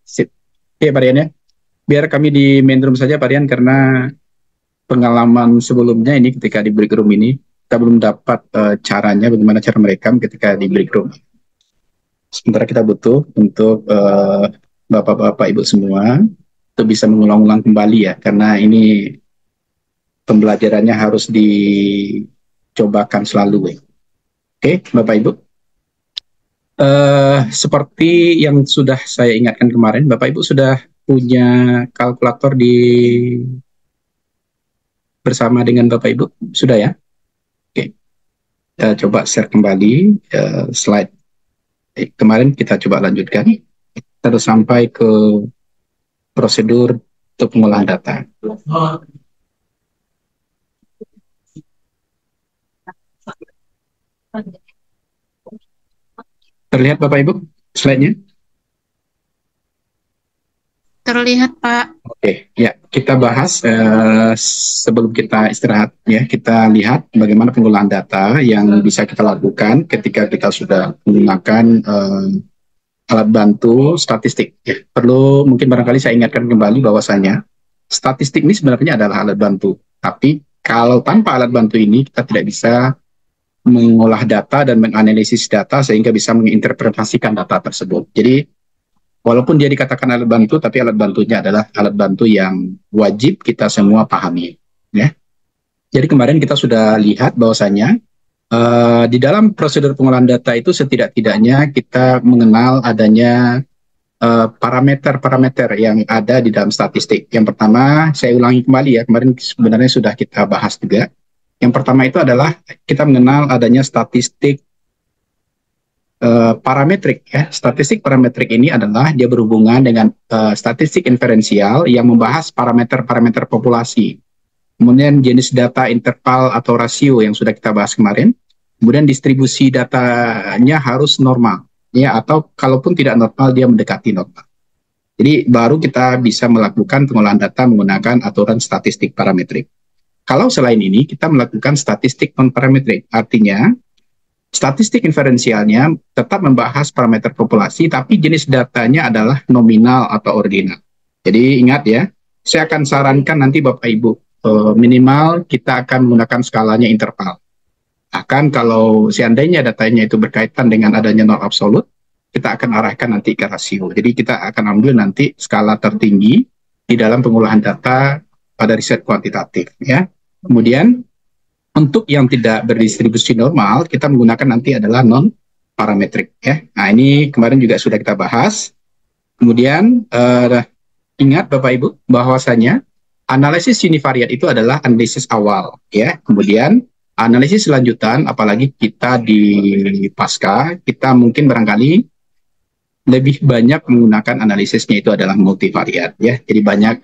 Sip. Oke, Pak Rian ya. Biar kami di main room saja, Pak Rian, karena pengalaman sebelumnya ini ketika di break room ini, kita belum dapat caranya bagaimana cara merekam ketika di break room. Sementara kita butuh untuk Bapak-Bapak, Ibu semua, untuk bisa mengulang-ulang kembali ya, karena ini pembelajarannya harus dicobakan selalu. Oke, Bapak Ibu. Seperti yang sudah saya ingatkan kemarin, Bapak Ibu sudah punya kalkulator bersama dengan Bapak Ibu? Sudah ya? Oke. Kita coba share kembali slide. Kemarin kita coba lanjutkan. Terus sampai ke prosedur untuk pengolahan data. Terlihat Bapak Ibu slide-nya? Terlihat, Pak. Oke, ya kita bahas sebelum kita istirahat ya, kita lihat bagaimana pengolahan data yang bisa kita lakukan ketika kita sudah menggunakan alat bantu statistik. Ya, perlu mungkin barangkali saya ingatkan kembali bahwasanya statistik ini sebenarnya adalah alat bantu, tapi kalau tanpa alat bantu ini kita tidak bisa mengolah data dan menganalisis data sehingga bisa menginterpretasikan data tersebut. Jadi walaupun dia dikatakan alat bantu, tapi alat bantunya adalah alat bantu yang wajib kita semua pahami. Ya. Jadi kemarin kita sudah lihat bahwasanya di dalam prosedur pengolahan data itu setidak-tidaknya kita mengenal adanya parameter-parameter yang ada di dalam statistik. Yang pertama, saya ulangi kembali ya, kemarin sebenarnya sudah kita bahas juga. Yang pertama itu adalah kita mengenal adanya statistik parametrik ya. Statistik parametrik ini adalah dia berhubungan dengan statistik inferensial yang membahas parameter-parameter populasi. Kemudian jenis data interval atau rasio yang sudah kita bahas kemarin. Kemudian distribusi datanya harus normal ya, atau kalaupun tidak normal dia mendekati normal. Jadi baru kita bisa melakukan pengolahan data menggunakan aturan statistik parametrik. Kalau selain ini kita melakukan statistik non-parametrik, artinya statistik inferensialnya tetap membahas parameter populasi, tapi jenis datanya adalah nominal atau ordinal. Jadi ingat ya, saya akan sarankan nanti Bapak Ibu, minimal kita akan menggunakan skalanya interval. Bahkan kalau seandainya datanya itu berkaitan dengan adanya nol absolut, kita akan arahkan nanti ke rasio. Jadi kita akan ambil nanti skala tertinggi di dalam pengolahan data pada riset kuantitatif. Ya. Kemudian untuk yang tidak berdistribusi normal, kita menggunakan nanti adalah non-parametrik. Ya. Nah ini kemarin juga sudah kita bahas. Kemudian ingat Bapak Ibu bahwasanya analisis univariat itu adalah analisis awal. Ya. Kemudian analisis selanjutan, apalagi kita di pasca, kita mungkin barangkali lebih banyak menggunakan analisisnya itu adalah multivariat. Ya. Jadi banyak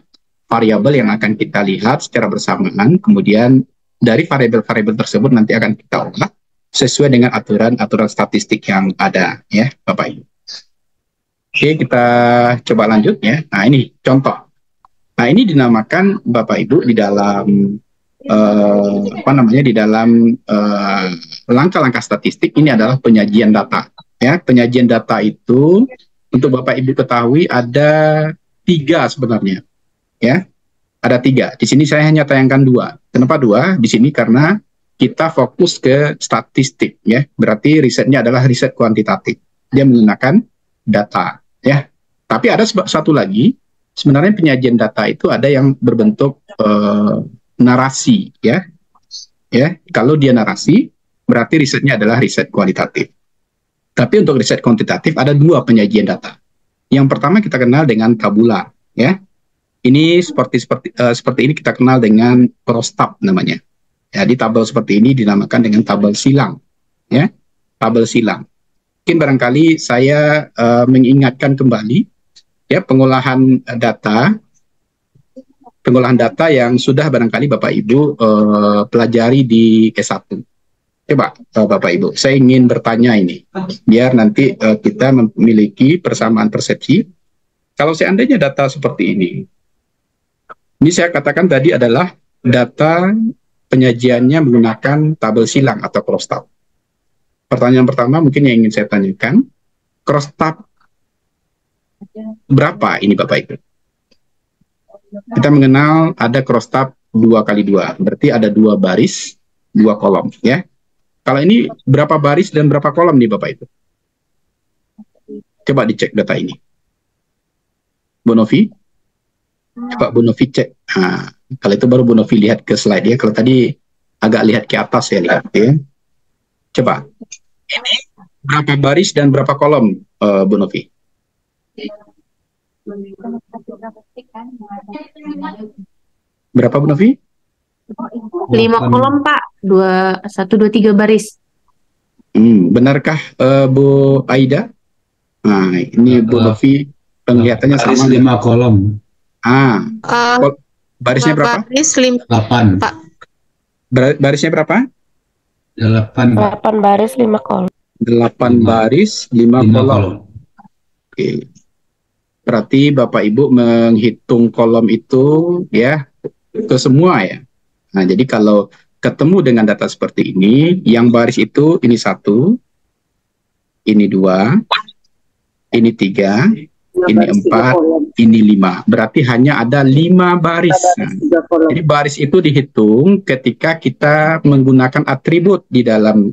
variabel yang akan kita lihat secara bersamaan, kemudian dari variabel-variabel tersebut nanti akan kita olah sesuai dengan aturan-aturan statistik yang ada, ya, Bapak Ibu. Oke, kita coba lanjut ya. Nah, ini contoh. Nah, ini dinamakan Bapak Ibu di dalam di dalam langkah-langkah statistik ini adalah penyajian data. Ya, penyajian data itu untuk Bapak Ibu ketahui ada 3 sebenarnya. Ya, ada 3. Di sini saya hanya tayangkan 2. Kenapa 2? Di sini karena kita fokus ke statistik, ya. Berarti risetnya adalah riset kuantitatif. Dia menggunakan data, ya. Tapi ada satu lagi, sebenarnya penyajian data itu ada yang berbentuk narasi, ya. Ya, kalau dia narasi, berarti risetnya adalah riset kualitatif. Tapi untuk riset kuantitatif ada 2 penyajian data. Yang pertama kita kenal dengan tabula, ya. Ini seperti ini kita kenal dengan prostab namanya. Ya, di tabel seperti ini dinamakan dengan tabel silang. Ya, tabel silang. Mungkin barangkali saya mengingatkan kembali ya pengolahan data yang sudah barangkali Bapak Ibu pelajari di S1. Coba Bapak Ibu, saya ingin bertanya ini, biar nanti kita memiliki persamaan persepsi. Kalau seandainya data seperti ini saya katakan tadi adalah data penyajiannya menggunakan tabel silang atau crosstab. Pertanyaan pertama mungkin yang ingin saya tanyakan, crosstab berapa ini Bapak Ibu? Kita mengenal ada cross tab 2x2, berarti ada 2 baris, 2 kolom, ya. Kalau ini berapa baris dan berapa kolom nih Bapak Ibu? Coba dicek data ini. Bu Novi? Coba Bu Novi cek. Nah, kalau itu baru Bu Novi lihat ke slide ya. Kalau tadi agak lihat ke atas ya lihat ya. Coba. Ini berapa baris dan berapa kolom Bu Novi? Berapa Bu Novi? 5 kolom, Pak. 1, 2, 3 baris. Benarkah Bu Aida? Nah, ini Bu Novi penglihatannya baris sama. 5 kolom. Barisnya berapa? Baris 5, 8. Pak. Barisnya berapa? 8 baris 5 kolom. 8 baris 5 kolom. Oke. Berarti Bapak Ibu menghitung kolom itu ya ke semua ya. Nah, jadi kalau ketemu dengan data seperti ini, yang baris itu ini 1, ini 2, ini 3, ini 4, ini 5. Berarti hanya ada 5 baris. Nah, jadi baris itu dihitung ketika kita menggunakan atribut di dalam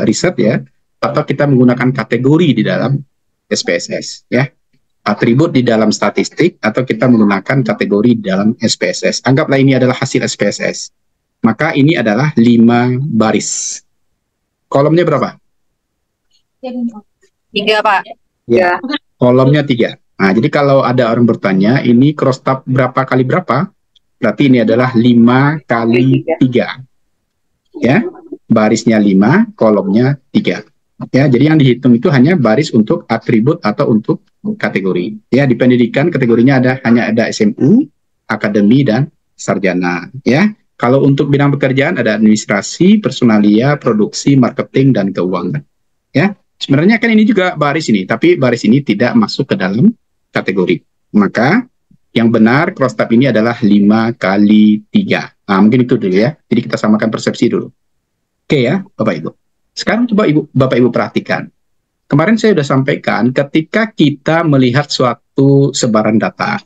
riset ya, atau kita menggunakan kategori di dalam SPSS ya. Atribut di dalam statistik atau kita menggunakan kategori di dalam SPSS. Anggaplah ini adalah hasil SPSS. Maka ini adalah 5 baris. Kolomnya berapa? 3, Pak. Ya, kolomnya 3. Nah, jadi kalau ada orang bertanya, ini cross tab berapa kali berapa? Berarti ini adalah 5 kali 3. Ya, barisnya 5, kolomnya 3. Ya, jadi yang dihitung itu hanya baris untuk atribut atau untuk kategori. Ya, di pendidikan kategorinya hanya ada SMU, akademi dan sarjana. Ya, kalau untuk bidang pekerjaan ada administrasi, personalia, produksi, marketing dan keuangan. Ya, sebenarnya kan ini juga baris ini, tapi baris ini tidak masuk ke dalam kategori. Maka yang benar cross tab ini adalah 5 kali 3. Nah, mungkin itu dulu ya. Jadi kita samakan persepsi dulu. Oke ya, Bapak Ibu. Sekarang coba Bapak Ibu perhatikan. Kemarin saya sudah sampaikan ketika kita melihat suatu sebaran data,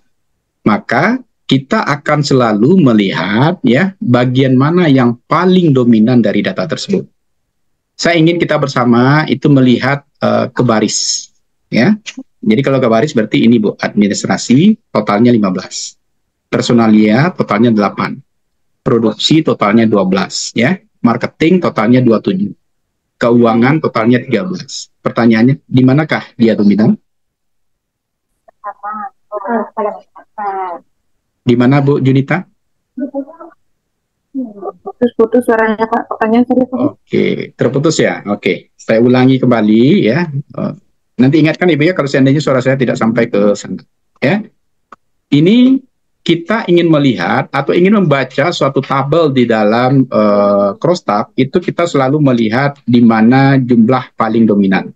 maka kita akan selalu melihat ya bagian mana yang paling dominan dari data tersebut. Saya ingin kita bersama itu melihat ke baris ya. Jadi kalau ke baris berarti ini Bu, administrasi totalnya 15. Personalia totalnya 8. Produksi totalnya 12 ya. Marketing totalnya 27. Keuangan totalnya 13. Pertanyaannya, di manakah dia dominan? Di mana Bu Junita? Putus suaranya, Pak. Pertanyaan saya, Pak. Oke, terputus ya. Oke, saya ulangi kembali ya. Nanti ingatkan Ibu ya kalau seandainya suara saya tidak sampai ke sana. Ya, ini kita ingin melihat atau ingin membaca suatu tabel di dalam cross tab, itu kita selalu melihat di mana jumlah paling dominan.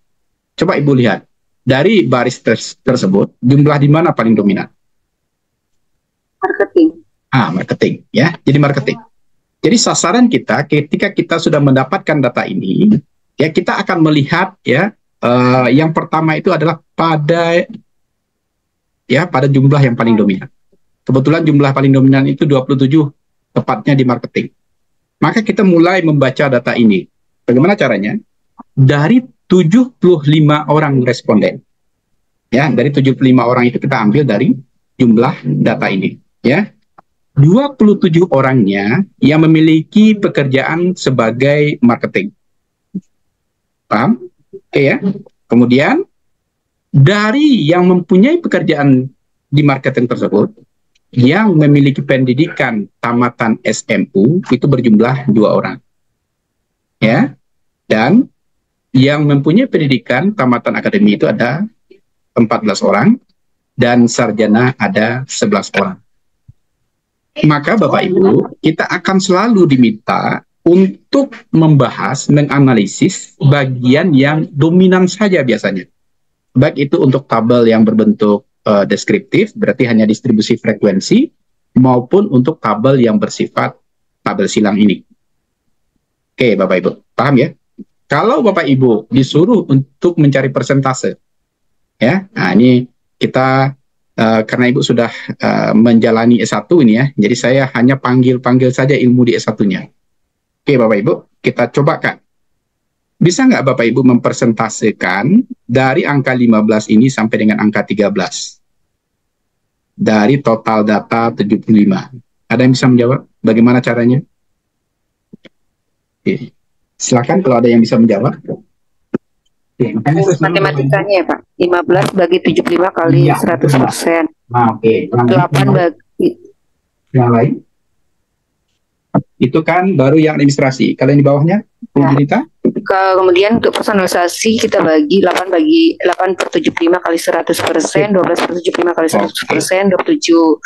Coba Ibu lihat, dari baris tersebut, jumlah di mana paling dominan? Marketing. Marketing, ya. Jadi marketing. Jadi sasaran kita ketika kita sudah mendapatkan data ini, ya kita akan melihat ya, yang pertama itu adalah pada jumlah yang paling dominan. Kebetulan jumlah paling dominan itu 27, tepatnya di marketing. Maka kita mulai membaca data ini. Bagaimana caranya? Dari 75 orang responden. Ya, dari 75 orang itu kita ambil dari jumlah data ini. Ya, 27 orangnya yang memiliki pekerjaan sebagai marketing. Paham? Oke ya. Kemudian, dari yang mempunyai pekerjaan di marketing tersebut, yang memiliki pendidikan tamatan SMU itu berjumlah 2 orang. Ya. Dan yang mempunyai pendidikan tamatan akademi itu ada 14 orang dan sarjana ada 11 orang. Maka Bapak Ibu, kita akan selalu diminta untuk membahas, menganalisis bagian yang dominan saja biasanya. Baik itu untuk tabel yang berbentuk deskriptif, berarti hanya distribusi frekuensi, maupun untuk tabel yang bersifat tabel silang ini. Oke, Bapak Ibu, paham ya? Kalau Bapak Ibu disuruh untuk mencari persentase, ya, nah ini kita karena Ibu sudah menjalani S1 ini ya, jadi saya hanya panggil-panggil saja ilmu di S1-nya. Oke Bapak Ibu, kita coba Kak. Bisa nggak Bapak Ibu mempresentasekan dari angka 15 ini sampai dengan angka 13? Dari total data 75. Ada yang bisa menjawab? Bagaimana caranya? Oke. Silakan kalau ada yang bisa menjawab. Oke, makanya saya suruh Matematikanya ya Pak, 15 bagi 75 kali Iya, 100%. Nah, oke. 8 bagi Yang lain? Itu kan baru yang administrasi. Kalau yang di bawahnya, Bu Nah. Junita? kemudian untuk personalisasi kita bagi 8 per 75 kali 100%, 12 per 75 kali 100%, 27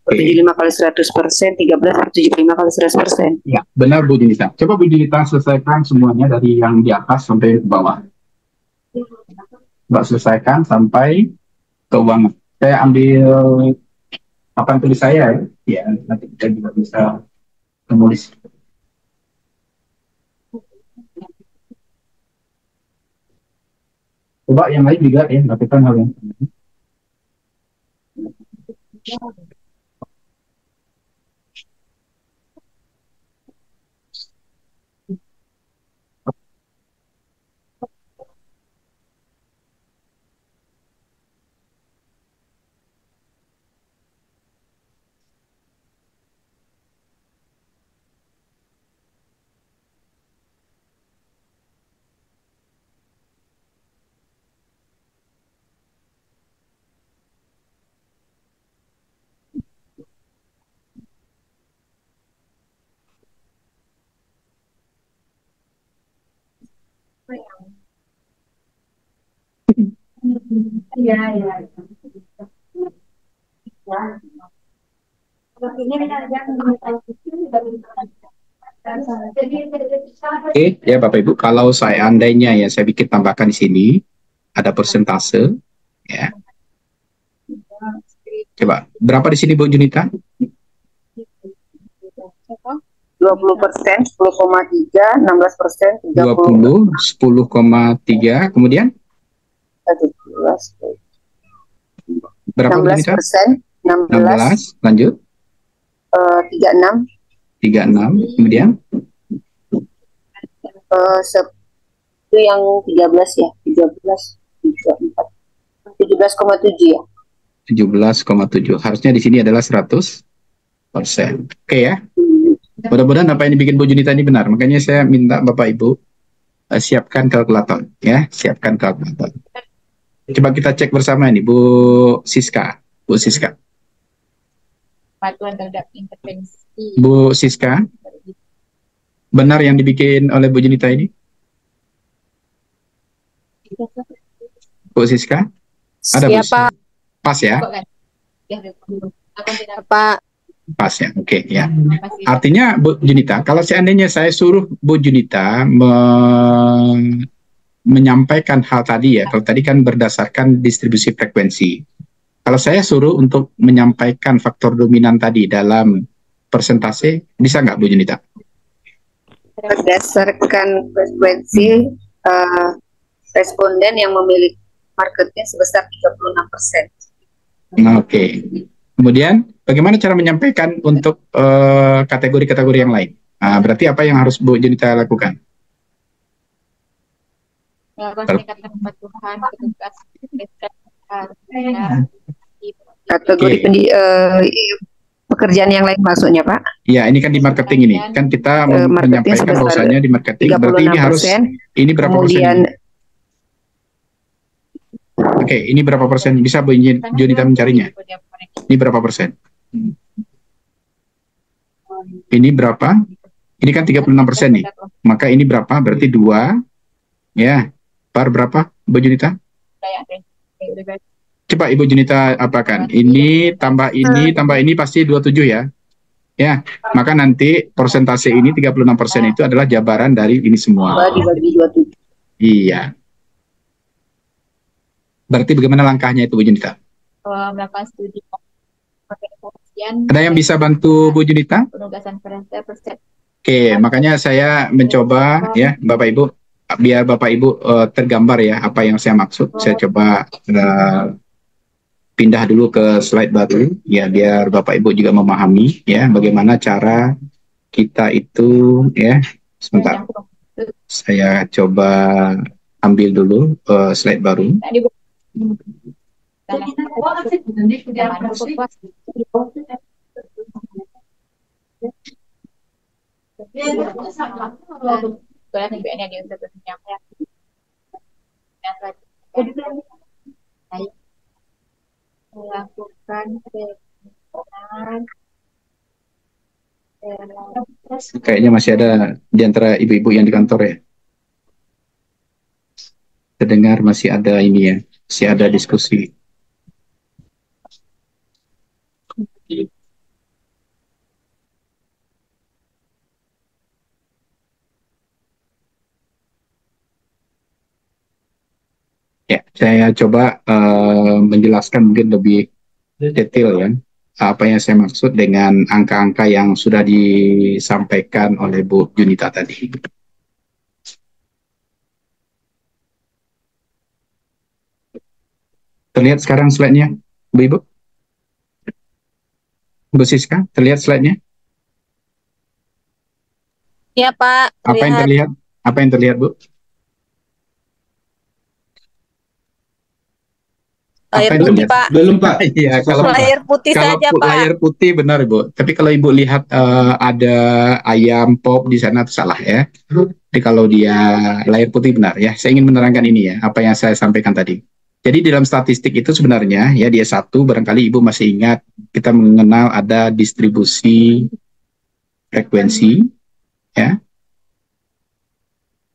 per 75 kali 100%, 13 per 75 kali 100%. Ya, benar Bu Junita. Coba Bu Junita selesaikan semuanya dari yang di atas sampai ke bawah. Mbak selesaikan sampai keuangan. Saya ambil papan tulis saya ya. Ya, nanti kita juga bisa menulis. Coba yang lain juga ya, lakukan hal yang sama. Oke, ya Bapak Ibu, kalau seandainya ya saya bikin tambahkan di sini ada persentase, ya. Coba berapa di sini Bu Junita? 20%, 10,3, 16%, 20, 10,3, kemudian 17, berapa Bu Junita? 16%, 16, 16, lanjut 36, 36, kemudian itu yang 13 ya, 13, 34, 17,7 ya. 17,7. Harusnya di sini adalah 100%. Oke ya. Mudah-mudahan apa yang dibikin Bu Junita ini benar. Makanya saya minta Bapak Ibu siapkan kalkulator ya, siapkan kalkulator. Coba kita cek bersama ini Bu Siska. Bu Siska. Patuhan terhadap intervensi. Bu Siska, benar yang dibikin oleh Bu Junita ini? Bu Siska? Ada Bu? Siapa? Pas ya? Pak. Pas ya, oke ya. Artinya Bu Junita, kalau seandainya saya suruh Bu Junita menyampaikan hal tadi ya, kalau tadi kan berdasarkan distribusi frekuensi. Kalau saya suruh untuk menyampaikan faktor dominan tadi dalam persentase, bisa nggak Bu Junita? Berdasarkan frekuensi responden yang memiliki marketnya sebesar 36%. Oke. Kemudian bagaimana cara menyampaikan untuk kategori-kategori yang lain? Nah, berarti apa yang harus Bu Junita lakukan? Melakukan tingkatan kepatuhan petugas Kategori pekerjaan yang lain maksudnya Pak? Ya, ini kan di marketing ini. Kan kita menyampaikan bahwasanya di marketing berarti ini harus ini berapa kemudian, persen? Oke, ini berapa persen? Bisa Bu Junita mencarinya? Ini berapa persen? Ini berapa? Ini kan 36% nih. Maka ini berapa? Berarti 2. Ya. Per berapa Bu Junita? Coba Ibu Junita apakan? Ini tambah ini pasti 27 ya. Ya, maka nanti persentase ini 36% itu adalah jabaran dari ini semua. dibagi 27. Iya. Berarti bagaimana langkahnya itu Bu Junita? Melakukan studi Ada yang bisa bantu Bu Junita? penugasan persen. Oke, makanya saya mencoba ya Bapak Ibu, biar Bapak Ibu tergambar ya apa yang saya maksud. Saya coba pindah dulu ke slide baru ya, biar Bapak Ibu juga memahami ya bagaimana cara kita itu ya. Sebentar, saya coba ambil dulu slide baru. Tadi Bu. Yang mana Bu, Pak? Kebetulan BPN yang diusahakan yang baik melakukan penyempurnaan Kayaknya masih ada di antara ibu-ibu yang di kantor ya. Terdengar masih ada ini ya, masih ada diskusi. Ya, saya coba menjelaskan mungkin lebih detail ya, apa yang saya maksud dengan angka-angka yang sudah disampaikan oleh Bu Junita tadi. Terlihat sekarang slide-nya, Bu Ibu? Bu Siska, terlihat slide-nya? Ya Pak, Apa yang terlihat? Apa yang terlihat, Bu? layar putih Pak. Belum Pak. Iya, kalau Layar putih saja Pak. layar putih benar Ibu. Tapi kalau Ibu lihat ada ayam pop di sana itu salah ya. Jadi kalau dia layar putih benar ya. Saya ingin menerangkan ini ya, apa yang saya sampaikan tadi. Jadi di dalam statistik itu sebenarnya ya dia satu, barangkali Ibu masih ingat kita mengenal ada distribusi frekuensi ya.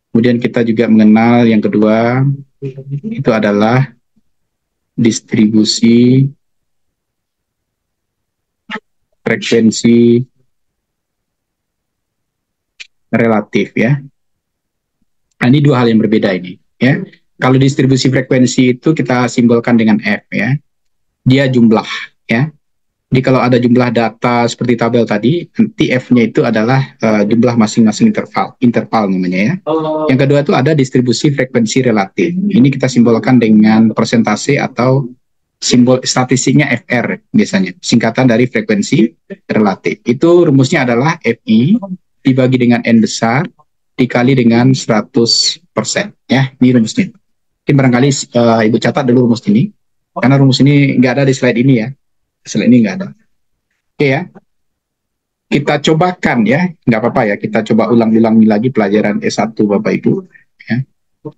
Kemudian kita juga mengenal yang kedua itu adalah distribusi frekuensi relatif ya. Nah, ini dua hal yang berbeda ini ya. Kalau distribusi frekuensi itu kita simbolkan dengan F ya. Dia jumlah ya. Jadi kalau ada jumlah data seperti tabel tadi, nanti F-nya itu adalah jumlah masing-masing interval namanya ya. Yang kedua itu ada distribusi frekuensi relatif. Ini kita simbolkan dengan persentase atau simbol statistiknya FR biasanya, singkatan dari frekuensi relatif. Itu rumusnya adalah FI dibagi dengan N besar dikali dengan 100% ya. Ini rumusnya. Mungkin barangkali Ibu catat dulu rumus ini, karena rumus ini nggak ada di slide ini ya. Slide ini nggak ada. Oke ya. Kita cobakan ya, nggak apa-apa ya, kita coba ulang-ulangi lagi pelajaran S1 Bapak Ibu. Ya.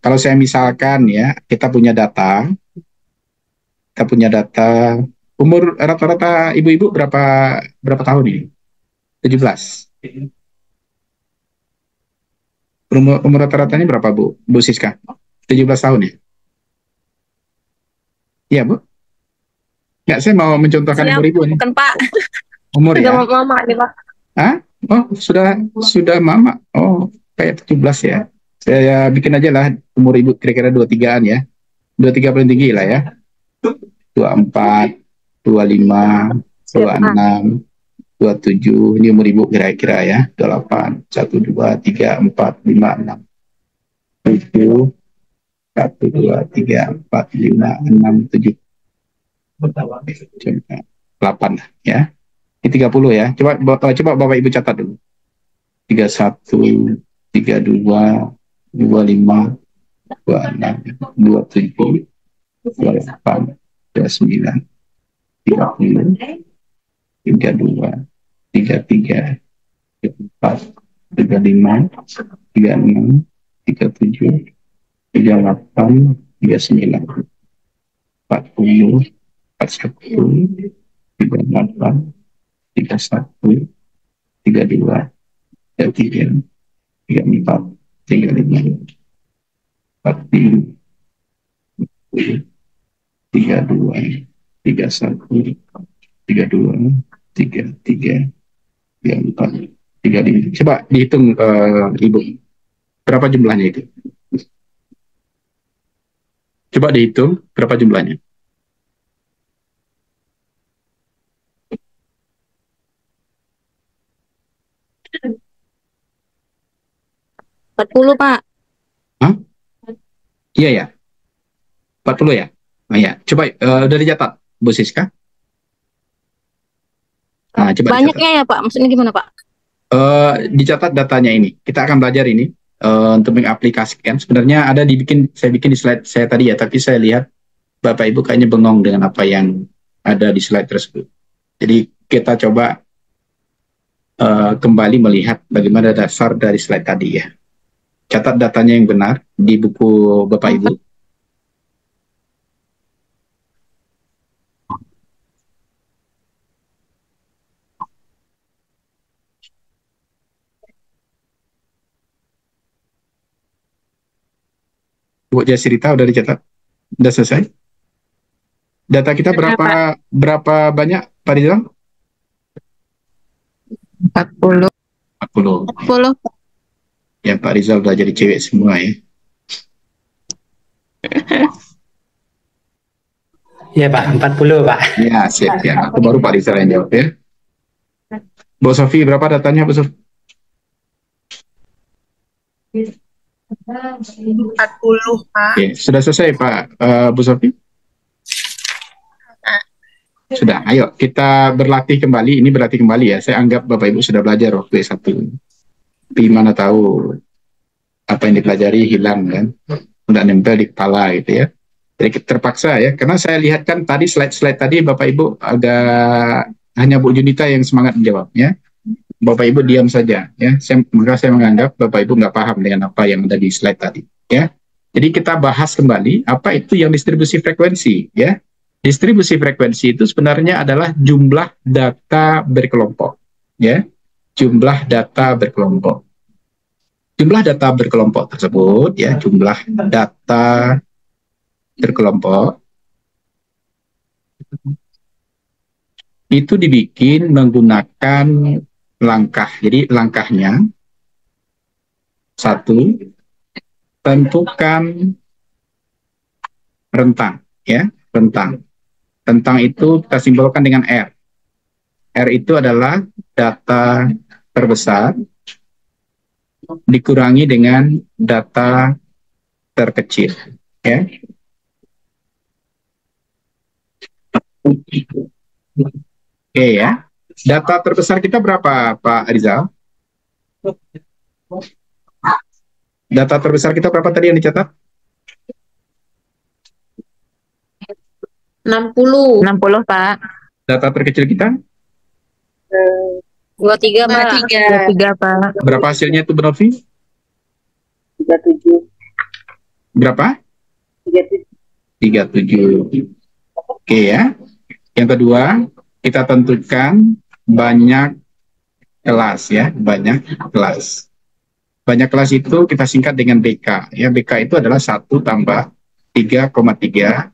Kalau saya misalkan ya, kita punya data umur rata-rata ibu-ibu berapa tahun ini? 17. Umur rata-ratanya berapa Bu Siska? 17 tahun ya? Iya Bu? Nggak, saya mau mencontohkan Siap, umur ibu nih. bukan Pak. Umur Sudah ya? mama nih Pak. Hah? Oh, sudah mama. Oh, kayak 17 ya. Saya bikin aja lah umur ibu kira-kira 23-an ya. 23 paling tinggi lah ya. 24, 25, 26, 27. Ini umur ibu kira-kira ya. 28, 1, 2, 3, 4, 5, 6, 7, 1, 2, 3, 4, 5, 6, 7. 8 ya. Ini 30 ya. Coba Bapak Ibu catat dulu. 31, 32, 25, 26, 27, 28, 29, 30, 32, 33, 34, 35, 36, 37, 38, 39, 40, 41, 38, 31, 32, 33, 34, 35, 40, 32, 31, 32, 33, 34, 35. Coba dihitung Ibu. Berapa jumlahnya itu? Coba dihitung berapa jumlahnya? Empat puluh Pak. Hah? Iya ya. 40 ya? Oh ya. Coba udah dicatat. Bu Siska? Nah, coba dicatat. Banyaknya ya Pak, maksudnya gimana Pak? Dicatat datanya ini. Kita akan belajar ini untuk mengaplikasikan. Sebenarnya saya bikin di slide saya tadi ya, tapi saya lihat Bapak Ibu kayaknya bengong dengan apa yang ada di slide tersebut. Jadi kita coba kembali melihat bagaimana dasar dari slide tadi ya. Catat datanya yang benar di buku Bapak Ibu. Bu Jasirita udah dicatat? Udah selesai? Data kita berapa banyak Pak Rizal? 40. 40. 10. Ya Pak Rizal udah jadi cewek semua ya. Ya Pak, 40 Pak. Ya siap ya. Aku baru Pak Rizal yang jawab ya. Bu Sofi berapa datanya Bu Sofi? 40 Pak. Oke, sudah selesai Pak Bu Sofi? Sudah, ayo kita berlatih kembali. Ini berlatih kembali ya. Saya anggap Bapak Ibu sudah belajar waktu S1. Tapi mana tahu apa yang dipelajari hilang kan. Udah nempel di kepala gitu ya. Jadi terpaksa ya. Karena saya lihat kan tadi slide-slide tadi Bapak Ibu agak hanya Bu Junita yang semangat menjawab ya. Bapak Ibu diam saja ya. Maka saya menganggap Bapak Ibu nggak paham dengan apa yang ada di slide tadi ya. Jadi kita bahas kembali apa itu yang distribusi frekuensi ya. Distribusi frekuensi itu sebenarnya adalah jumlah data berkelompok ya. Jumlah data berkelompok. Jumlah data berkelompok tersebut ya, jumlah data berkelompok itu dibikin menggunakan langkah. Jadi langkahnya satu, tentukan rentang ya, rentang. Rentang itu kita simbolkan dengan R. R itu adalah data terbesar dikurangi dengan data terkecil ya. Oke ya. Data terbesar kita berapa Pak Rizal? Data terbesar kita berapa tadi yang dicatat? 60 Pak. Data terkecil kita? 23 Pak. 23 Pak. Berapa hasilnya itu Bu Novi? 37. Berapa? 37. 37. Oke ya. Yang kedua, kita tentukan banyak kelas ya, banyak kelas. Banyak kelas itu kita singkat dengan BK. Ya, BK itu adalah 1 tambah 3,3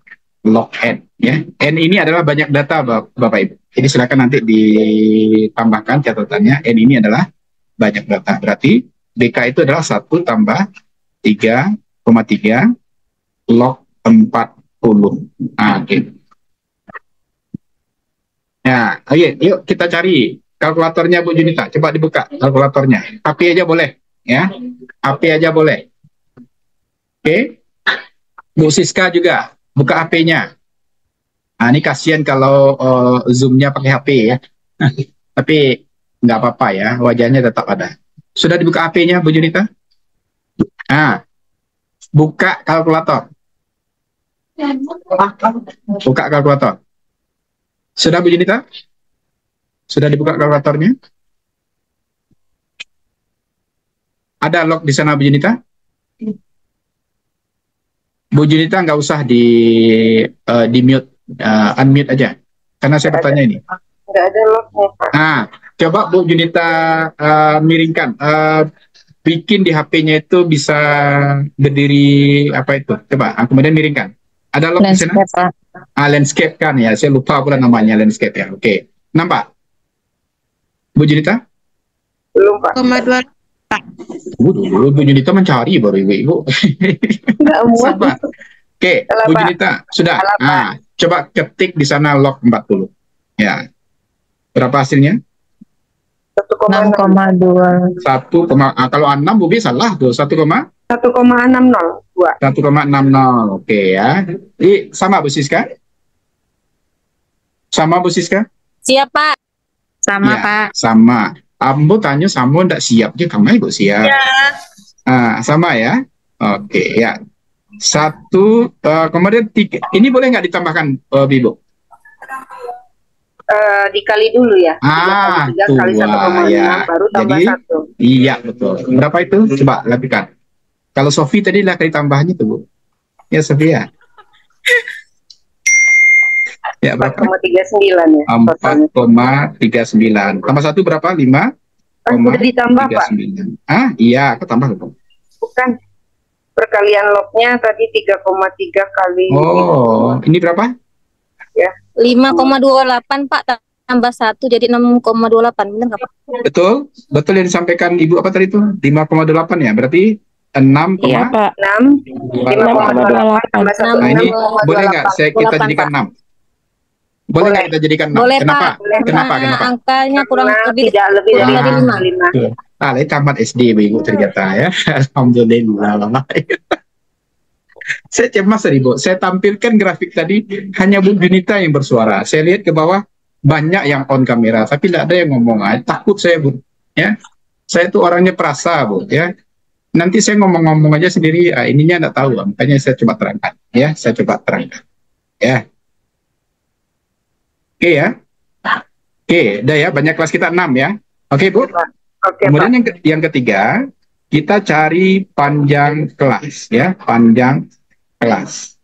log N. Ya. N ini adalah banyak data Bapak Ibu. Jadi silakan nanti ditambahkan catatannya. N ini adalah banyak data. Berarti BK itu adalah 1 tambah 3,3 log 40. Oke. Nah, yuk kita cari kalkulatornya Bu Junita. Coba dibuka kalkulatornya. HP aja boleh, ya. HP aja boleh. Oke. Bu Siska juga buka HP-nya. Nah, ini kasihan kalau Zoom-nya pakai HP ya. Tapi nggak apa-apa ya, wajahnya tetap ada. Sudah dibuka HP-nya Bu Junita? Nah, buka kalkulator. Buka kalkulator. Sudah Bu Junita? Sudah dibuka kalkulatornya? Ada log di sana Bu Junita? Bu Junita nggak usah di mute, unmute aja. Karena saya bertanya ini. Nggak ada lognya. Nah, coba Bu Junita miringkan. Bikin di HP-nya itu bisa berdiri apa itu? Coba, kemudian miringkan. Ada log di sana? Landscape, Pak. Landscape kan ya, saya lupa pula namanya landscape ya. Oke, nampak? Bu Junita? Belum Pak. 2. Bu Junita mencari baru ibu-ibu. Nggak muat. Sabar. Oke, Salah, Bu Pak. Junita sudah. Salah, Pak. Nah, coba ketik di sana log 40. Ya. Berapa hasilnya? 1,6. 6,2. Kalau 6 Bu B salah tuh 1,6. 1,602. 1,60. Oke ya. Jadi sama Bu Siska? Sama Bu Siska? Siap, Pak. Sama, Ya, Pak. sama. Ambo tanya sama enggak siap juga, kamu Ibu siap. Ya. Sama ya. Oke, ya. Satu, kemudian tiga. Ini boleh nggak ditambahkan, Ibu? Dikali dulu ya. 3 kali 3 kali 1,6 ya. baru tambah Jadi, 1. iya betul. Berapa itu? Coba lakukan. Kalau Sofi tadi lah kali tambahannya tuh, Bu. Ya, Sofi ya. Ya, berapa? 4,39 ya. totalnya. 4,39. Tambah 1 berapa? 5. Udah ditambah, Pak. 39. Iya, aku tambah Bu. Bukan. Perkalian lognya tadi 3,3 kali. Oh, ini berapa? 5,28, Pak. Tambah 1 jadi 6,28. Benar nggak, Pak? Betul? Betul yang disampaikan Ibu apa tadi itu? 5,8 ya? Berarti 6, Iya, Pak. 6, 5,28 tambah 1, Nah, ini 6,28. boleh nggak kita 28, jadikan Pak. 6? Boleh nggak kita jadikan 6? Boleh, Kenapa? Pak. Kenapa? Karena Kenapa? angkanya kurang Karena lebih tidak lebih dari Ah. 5. Ini tamat SD Ibu ternyata ya. Alhamdulillah. Saya cemas tadi Bu. Saya tampilkan grafik tadi hanya Bu Junita yang bersuara. Saya lihat ke bawah banyak yang on kamera, tapi tidak ada yang ngomong. Takut saya Bu. Ya, saya tuh orangnya perasa Bu. Ya, nanti saya ngomong-ngomong aja sendiri. Ininya nggak tahu. Makanya saya coba terangkan. Ya, saya coba terangkan. Ya. Oke ya. Oke, udah ya. Banyak kelas kita 6 ya. Oke Bu. Oke, Kemudian Pak. yang ketiga, kita cari panjang kelas ya, panjang kelas.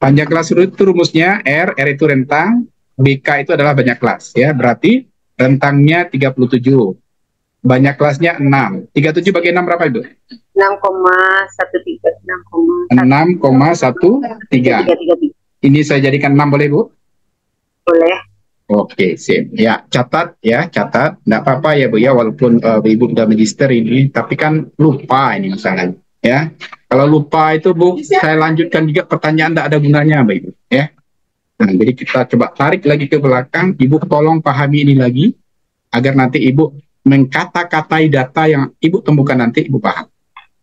Panjang kelas itu rumusnya R itu rentang, BK itu adalah banyak kelas ya. Berarti rentangnya 37. Banyak kelasnya 6. 37 bagi 6 berapa itu? 6,13. Ini saya jadikan 6 boleh Bu? Boleh. Oke, sip. Ya, catat ya, catat. Nggak apa-apa ya Bu ya, walaupun Ibu udah magister ini, tapi kan lupa ini masalahnya. Ya, kalau lupa itu Bu, saya lanjutkan juga pertanyaan nggak ada gunanya, Mbak Ibu. Ya. Nah, jadi kita coba tarik lagi ke belakang. Ibu tolong pahami ini lagi, agar nanti Ibu mengkata-katai data yang Ibu temukan nanti Ibu paham.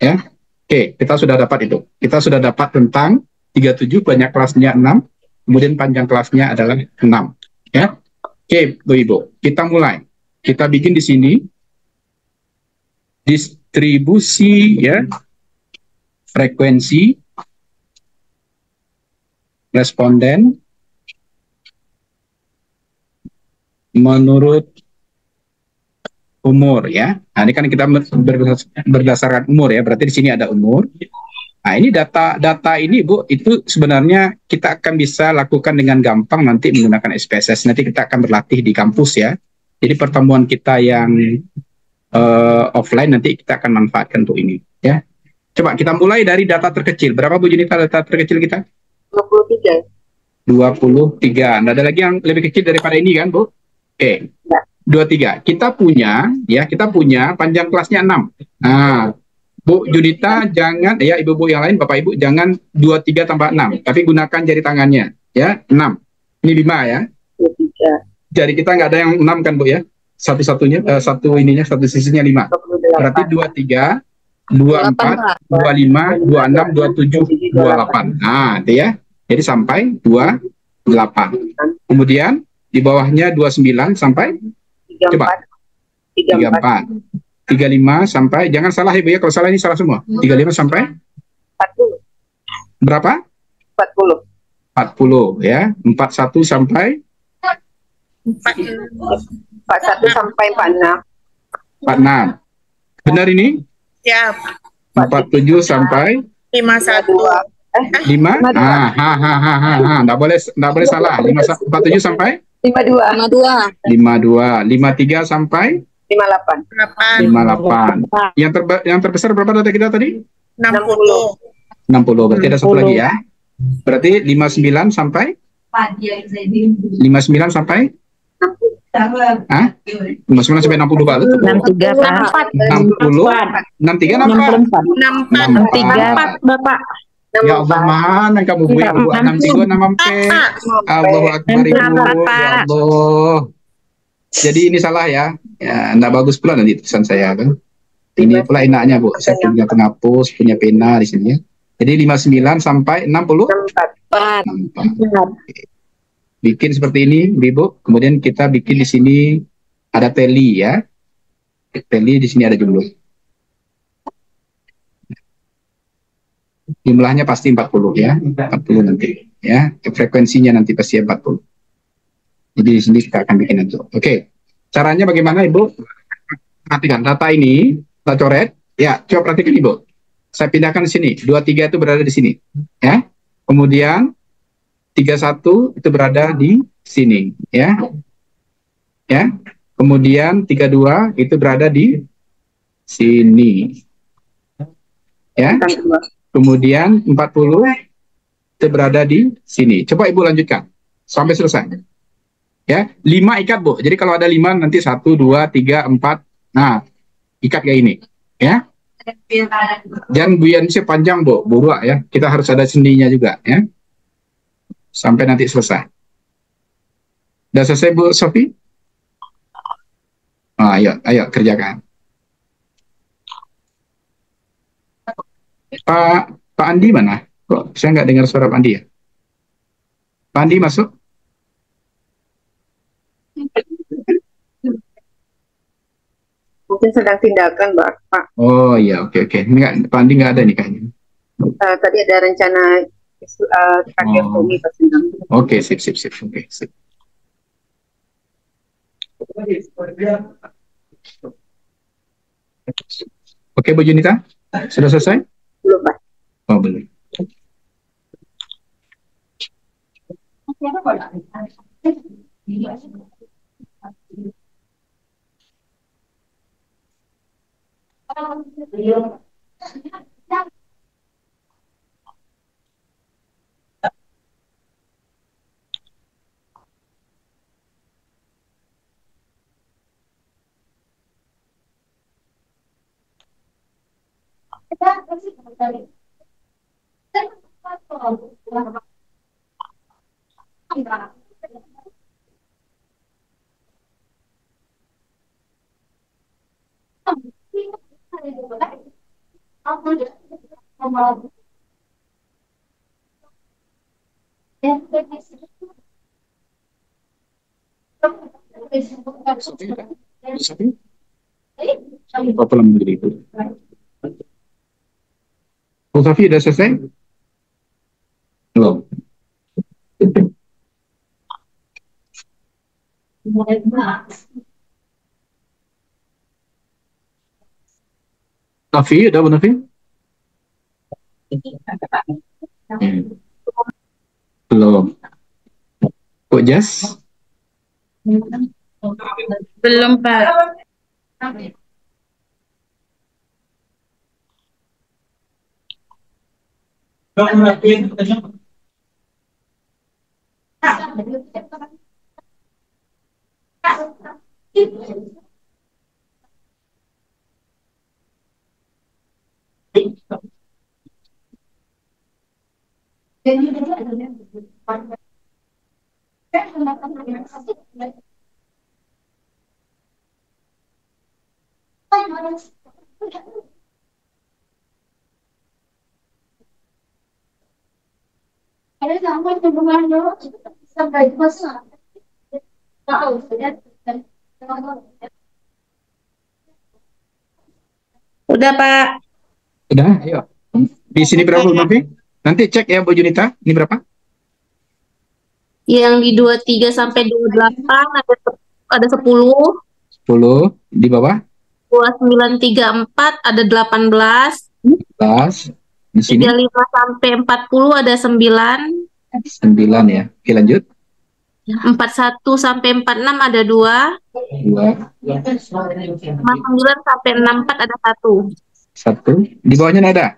Ya. Oke, kita sudah dapat itu. Kita sudah dapat tentang 37 banyak kelasnya 6, kemudian panjang kelasnya adalah 6. Ya, oke Bu Ibu, kita mulai. Kita bikin di sini distribusi ya frekuensi responden menurut umur ya. Nah, ini kan kita berdasarkan umur ya. Berarti di sini ada umur. Nah, ini data ini Bu, itu sebenarnya kita akan bisa lakukan dengan gampang nanti menggunakan SPSS. Nanti kita akan berlatih di kampus ya. Jadi pertemuan kita yang offline nanti kita akan manfaatkan untuk ini ya. Coba kita mulai dari data terkecil. Berapa Bu Junita data terkecil kita? 23. 23. Nggak ada lagi yang lebih kecil daripada ini kan Bu? Oke. 23. Kita punya panjang kelasnya 6. Nah, Bu Junita jangan, ya ibu-ibu yang lain, Bapak Ibu jangan 23 tambah 6, tapi gunakan jari tangannya, ya 6. Ini 5 ya. 23. Jari kita nggak ada yang 6 kan Bu ya? Satu-satunya, satu sisinya 5. 28. Berarti 23, 24, 25, 26, 27, 28. Nah, itu ya. Jadi sampai 28. Kemudian di bawahnya 29 sampai 34. 34. 35 sampai, jangan salah Ibu ya, kalau salah ini salah semua. 35 sampai 40. berapa? 40. 40 ya. 41 sampai 41 sampai 46. 46. Benar ini? Siap. 47 sampai 51. 5? Nggak boleh salah. 47 sampai 52. 52. 52. 53 sampai 58. 58. Yang terbesar berapa data kita tadi? 60. 60. Berarti ada satu lagi ya. Berarti 59 sampai 59 sampai 59 sampai 60 Pak. 63, Pak. 60 63 64 64, Bapak. Ya Allah, mana kamu Bu ya? 63 64. Allahu Akbar Ibu. Ya Allah. Jadi ini salah ya. Ya, enggak bagus pula nanti tulisan saya kan. Ini pula enaknya Bu. Saya punya penghapus, punya pena di sini ya. Jadi 59 sampai 64. 64. Bikin seperti ini, Ibu. Kemudian kita bikin di sini ada teli ya. Teli di sini ada jumlah. Jumlahnya pasti 40 ya. 40 nanti ya. Frekuensinya nanti pasti 40. Jadi di sini kita akan bikin itu. Oke. Caranya bagaimana, Ibu? Perhatikan data ini, kita coret. Ya, coba perhatikan, Ibu. Saya pindahkan di sini. 23 itu berada di sini. Ya. Kemudian 31 itu berada di sini, ya. Ya. Kemudian 32 itu berada di sini. Ya. Kemudian 40 itu berada di sini. Coba Ibu lanjutkan sampai selesai. Ya, 5 ikat, Bu. Jadi kalau ada 5 nanti 1 2 3 4. Nah, ikat kayak ini, ya. Jangan buian panjang, Bu. Buruak ya. Kita harus ada sendinya juga, ya. Sampai nanti selesai. Sudah selesai, Bu Sofi? Ayo kerjakan. Pak Andi mana? Kok saya nggak dengar suara Pak Andi ya? Pak Andi masuk? Mungkin sedang tindakan, Pak. Oh iya, oke. Pak Andi nggak ada nih kayaknya. Tadi ada rencana tracheostomy pas sedang. Oke, sip. Oke, sip. Oke, Bu Junita, sudah selesai? Belum, Pak. Oh, belum. Apa lama jadi itu? Bu Safi sudah selesai? Belum. Nafi, udah Bu Nafi? Belum. Kok Jas? Belum, Pak. Udah, Pak. Udah, ayo. Di sini berapa Bu Nafi? Nanti cek ya Bu Junita, ini berapa? Yang di 23 sampai 28 ada 10, 10, di bawah 2934 ada 18, 11, di sini 35 sampai 40 ada 9, 9 ya. Oke, lanjut. 41 sampai 46 ada 2, 2, 59 sampai 64 ada 1. 1. Di bawahnya nggak ada?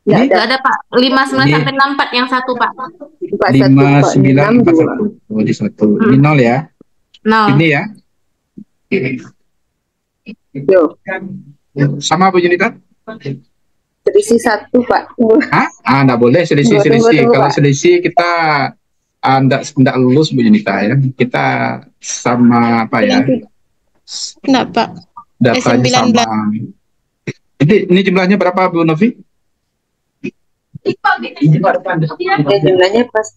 Ya, Nggak ada, Pak. 59 Ini- sampai 64 yang 1, Pak. 5, 9, 4, 1. Oh, di 1. Ini 0 ya. 0. Ini ya. Yo, Sama Bu Junita? selisih 1, Pak. Hah? Nggak boleh selisih. Tunggu, Kalau Pak. selisih kita nggak lulus Bu Junita ya. Kita sama apa ya? Kenapa? Datanya sama. Jadi ini jumlahnya berapa Bu Novi? Ya, jumlahnya pas.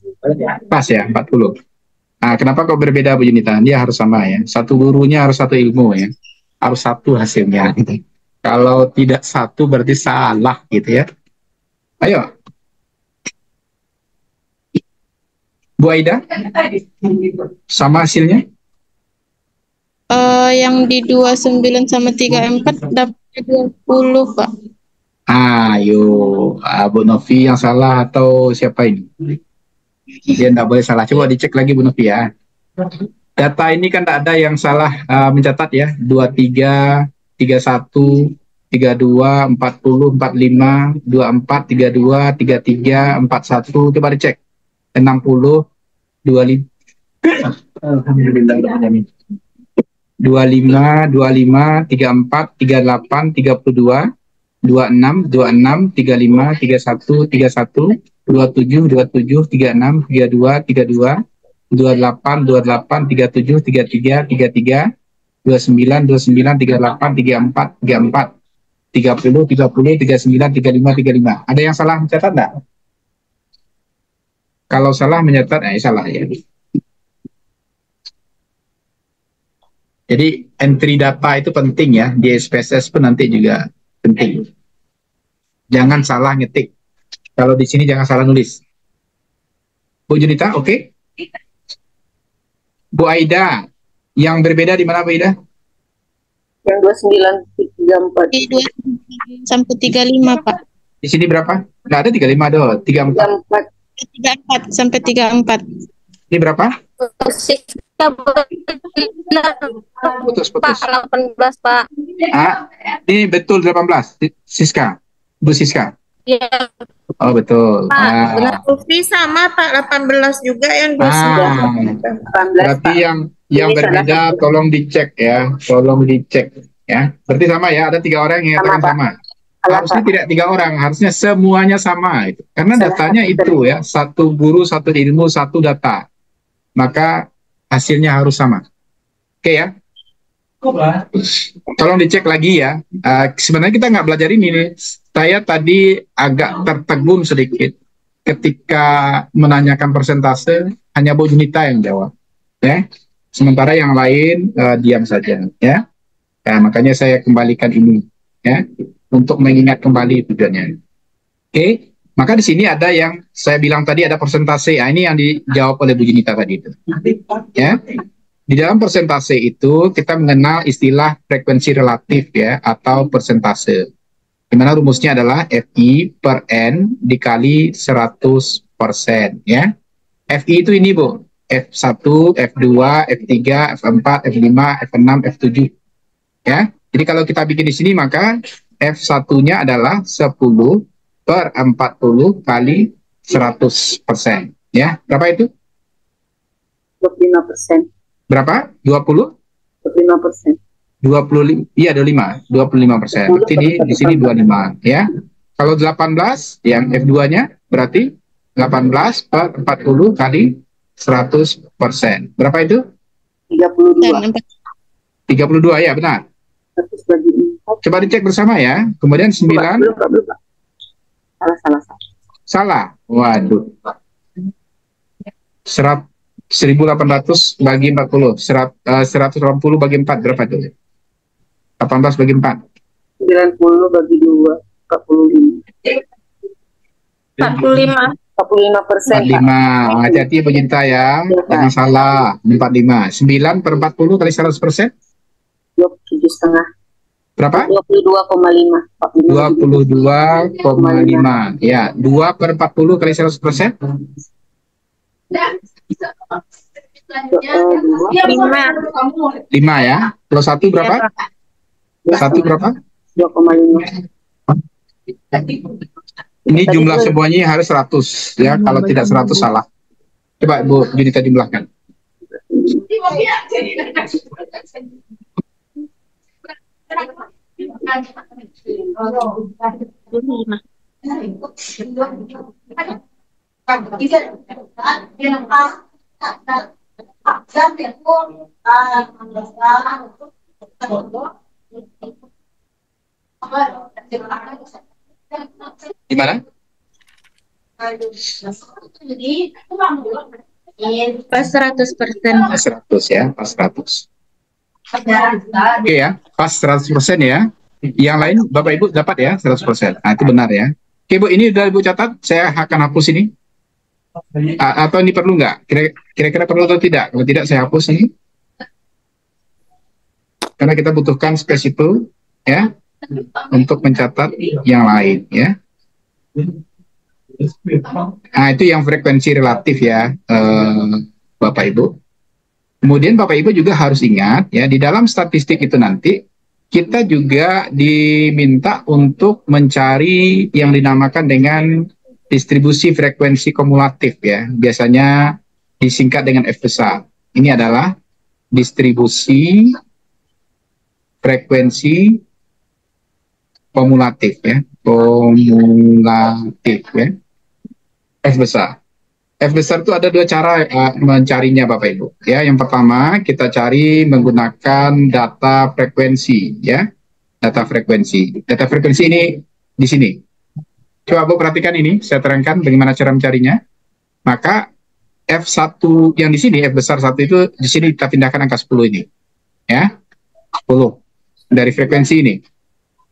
Pas ya, 40. Nah, kenapa kok berbeda Bu Junita? Dia harus sama ya. Satu gurunya harus satu ilmu ya. Harus satu hasilnya gitu. Kalau tidak satu berarti salah gitu ya. Ayo. Bu Aida, sama hasilnya? Yang di 29 sama 34 dapat 20, Pak. Ayo, Bu Novi yang salah atau siapa ini? Dia tidak boleh salah. Coba dicek lagi Bu Novi ya. Data ini kan tidak ada yang salah mencatat ya. 23, 31, 32, 40, 45, 24, 32, 33, 41. Coba dicek. 60, 25. Alhamdulillah. 25, 25, 34, 38, 32, 26, 26, 35, 31, 31, 27, 27, 36, 32, 32, 28, 28, 37, 33, 33, 29, 29, 38, 34, 34, 30, 30, 39, 35, 35. Ada yang salah mencatat enggak? Kalau salah mencatat, salah ya. Jadi entry data itu penting ya, di SPSS pun nanti juga penting. Jangan salah ngetik. Kalau di sini jangan salah nulis. Bu Junita, oke? Bu Aida, yang berbeda di mana Bu Aida? Yang 29 34. Di 29 sampai 35, Pak. Di sini berapa? Nggak ada 35 doh, 34. 34 sampai 34. Ini berapa? Siska benar, Putus. Pak, 18, Pak. Ah, ini betul 18. Siska. Bu Siska. Iya, Oh, betul. Pak, benar. Lutfi sama, Pak, 18 juga yang 29. 18, Berarti Pak. yang Ini berbeda salah. tolong dicek ya. Tolong dicek ya. Berarti sama ya, ada 3 orang yang Sama, nyatakan Pak. sama. Salah, Harusnya Pak. tidak 3 orang, harusnya semuanya sama itu. Karena Salah datanya satu itu ya, satu guru, satu ilmu, satu data. Maka hasilnya harus sama. Oke ya. Tolong dicek lagi ya. Sebenarnya kita nggak belajar ini nih. Saya tadi agak tertegun sedikit ketika menanyakan persentase, hanya Bu Junita yang jawab. Ya. Sementara yang lain diam saja. Ya. Nah, makanya saya kembalikan ini. Ya. Untuk mengingat kembali tujuannya. Oke. Maka di sini ada yang saya bilang tadi ada persentase. Ini yang dijawab oleh Bu Junita tadi itu. Ya. Di dalam persentase itu kita mengenal istilah frekuensi relatif ya atau persentase. Di mana rumusnya adalah FI per N dikali 100% ya. FI itu ini Bu, F1, F2, F3, F4, F5, F6, F7 ya. Jadi kalau kita bikin di sini maka F1-nya adalah 10 per 40 kali 100% ya. Berapa itu? 25%. Berapa? 20? 25%. 25, iya 25%. Berarti di sini 25 ya. Kalau 18 yang F2-nya berarti 18 per 40 kali 100%. Berapa itu? 32. 32 ya, benar. 100 bagi 4. Coba dicek bersama ya. Kemudian 9 Belum, Pak. Salah. salah. Waduh. 1800 bagi 40. 180 bagi 4 berapa itu? 18 bagi 4. 90 bagi 2. 45. 45. 45%, Pak. 45. Hati-hati pecinta ya. Jangan salah. 45. 9 per 40 kali 100%. 27,5. Berapa? 22,5. 22,5. Ya. 2 per 40 kali 100%. 5 ya. Plus 1 berapa? 1 berapa? 2,5. Ini jumlah semuanya harus 100 ya. Kalau tidak 100 salah. Coba Bu Junita jumlahkan. Gimana? Pas 100%. Pas 100 ya, pas 100. Oke ya, pas 100% ya. Yang lain Bapak Ibu dapat ya 100%. Nah, itu benar ya. Oke Bu, ini udah Ibu catat, saya akan hapus ini. Atau ini perlu nggak? Kira-kira perlu atau tidak? Kalau tidak saya hapus ini. Karena kita butuhkan space itu ya untuk mencatat yang lain ya. Nah, itu yang frekuensi relatif ya, Bapak Ibu. Kemudian Bapak Ibu juga harus ingat ya, di dalam statistik itu nanti kita juga diminta untuk mencari yang dinamakan dengan distribusi frekuensi kumulatif ya. Biasanya disingkat dengan F besar. Ini adalah distribusi frekuensi kumulatif ya. Kumulatif ya. F besar. F besar itu ada dua cara mencarinya Bapak Ibu. Ya, yang pertama kita cari menggunakan data frekuensi ya. Data frekuensi. Data frekuensi ini di sini. Coba Bu perhatikan ini, saya terangkan bagaimana cara mencarinya. Maka F1 yang di sini, F besar 1 itu di sini kita pindahkan angka 10 ini. Ya. 10 dari frekuensi ini.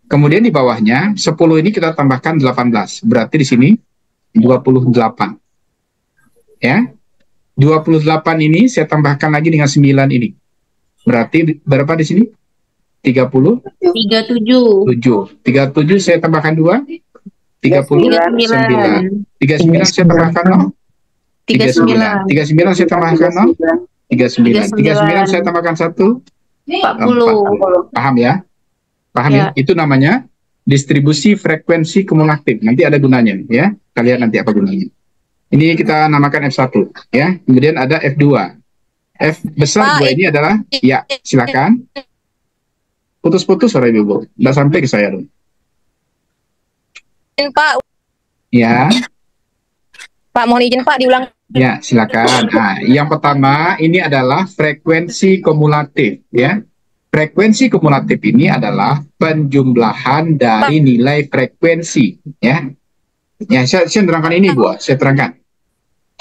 Kemudian di bawahnya 10 ini kita tambahkan 18. Berarti di sini 28. Ya. 28 ini saya tambahkan lagi dengan 9 ini. Berarti berapa di sini? 37. 37 saya tambahkan 2. 39. 39 saya tambahkan 0. 39 saya tambahkan 0. 39 saya tambahkan 1. 40. Paham ya? Paham ya? Itu namanya distribusi frekuensi kumulatif. Nanti ada gunanya ya. Kita lihat nanti apa gunanya. Ini kita namakan F1 ya. Kemudian ada F2. F besar 2 ini adalah ya, silakan. Putus-putus suara Ibu. Enggak sampai ke saya dong. Pak. Ya. Pak, mohon izin Pak diulang. Ya, silakan. Nah, yang pertama ini adalah frekuensi kumulatif ya. Frekuensi kumulatif ini adalah penjumlahan dari nilai frekuensi ya. Ya, saya terangkan ini Bu, saya terangkan.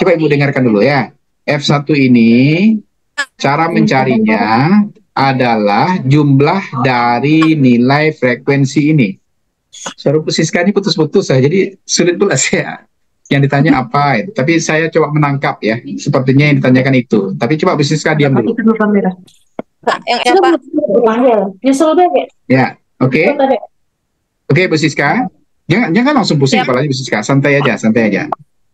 Coba Ibu dengarkan dulu ya. F1 ini cara mencarinya adalah jumlah dari nilai frekuensi ini. Suara Bu Siska ini putus-putus ya, jadi sulit pula saya yang ditanya apa. Tapi saya coba menangkap ya, sepertinya yang ditanyakan itu. Tapi coba Bu Siska diam dulu. Ya, oke. Oke Bu Siska, jangan langsung pusing kepalanya Bu Siska, santai aja.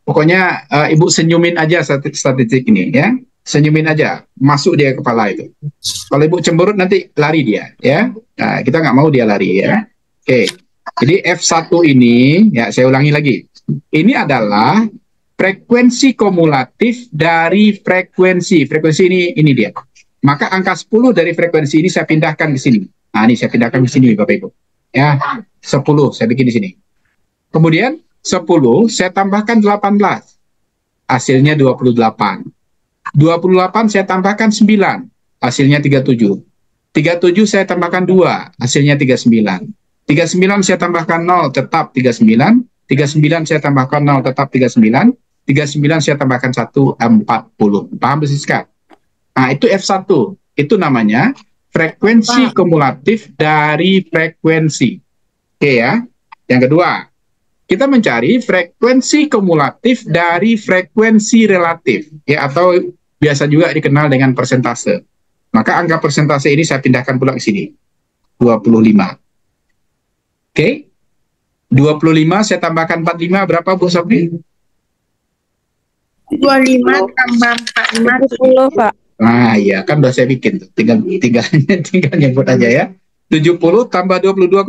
Pokoknya Ibu senyumin aja statistik ini ya, senyumin aja, masuk dia kepala itu. Kalau Ibu cemberut nanti lari dia ya. Nah, kita nggak mau dia lari ya. Oke. Jadi F1 ini, ya saya ulangi lagi, ini adalah frekuensi kumulatif dari frekuensi ini dia. Maka angka 10 dari frekuensi ini saya pindahkan ke sini. Nah ini saya pindahkan ke sini Bapak Ibu. Ya, 10 saya bikin di sini. Kemudian 10 saya tambahkan 18. Hasilnya 28. 28 saya tambahkan 9. Hasilnya 37. 37 saya tambahkan 2. Hasilnya 39. 39 saya tambahkan 0, tetap 39. 39 saya tambahkan 0, tetap 39. 39 saya tambahkan 1, 40. Paham Bu Siska? Nah, itu F1. Itu namanya frekuensi kumulatif dari frekuensi. Oke ya. Yang kedua, kita mencari frekuensi kumulatif dari frekuensi relatif. Ya, atau biasa juga dikenal dengan persentase. Maka angka persentase ini saya pindahkan pula ke sini. 25. Oke, 25 saya tambahkan 45 berapa Bu Sofi? 25 tambah 45 10 Pak. Nah iya kan udah saya bikin tuh. Tinggal nyebut aja ya. 70 tambah 22,5?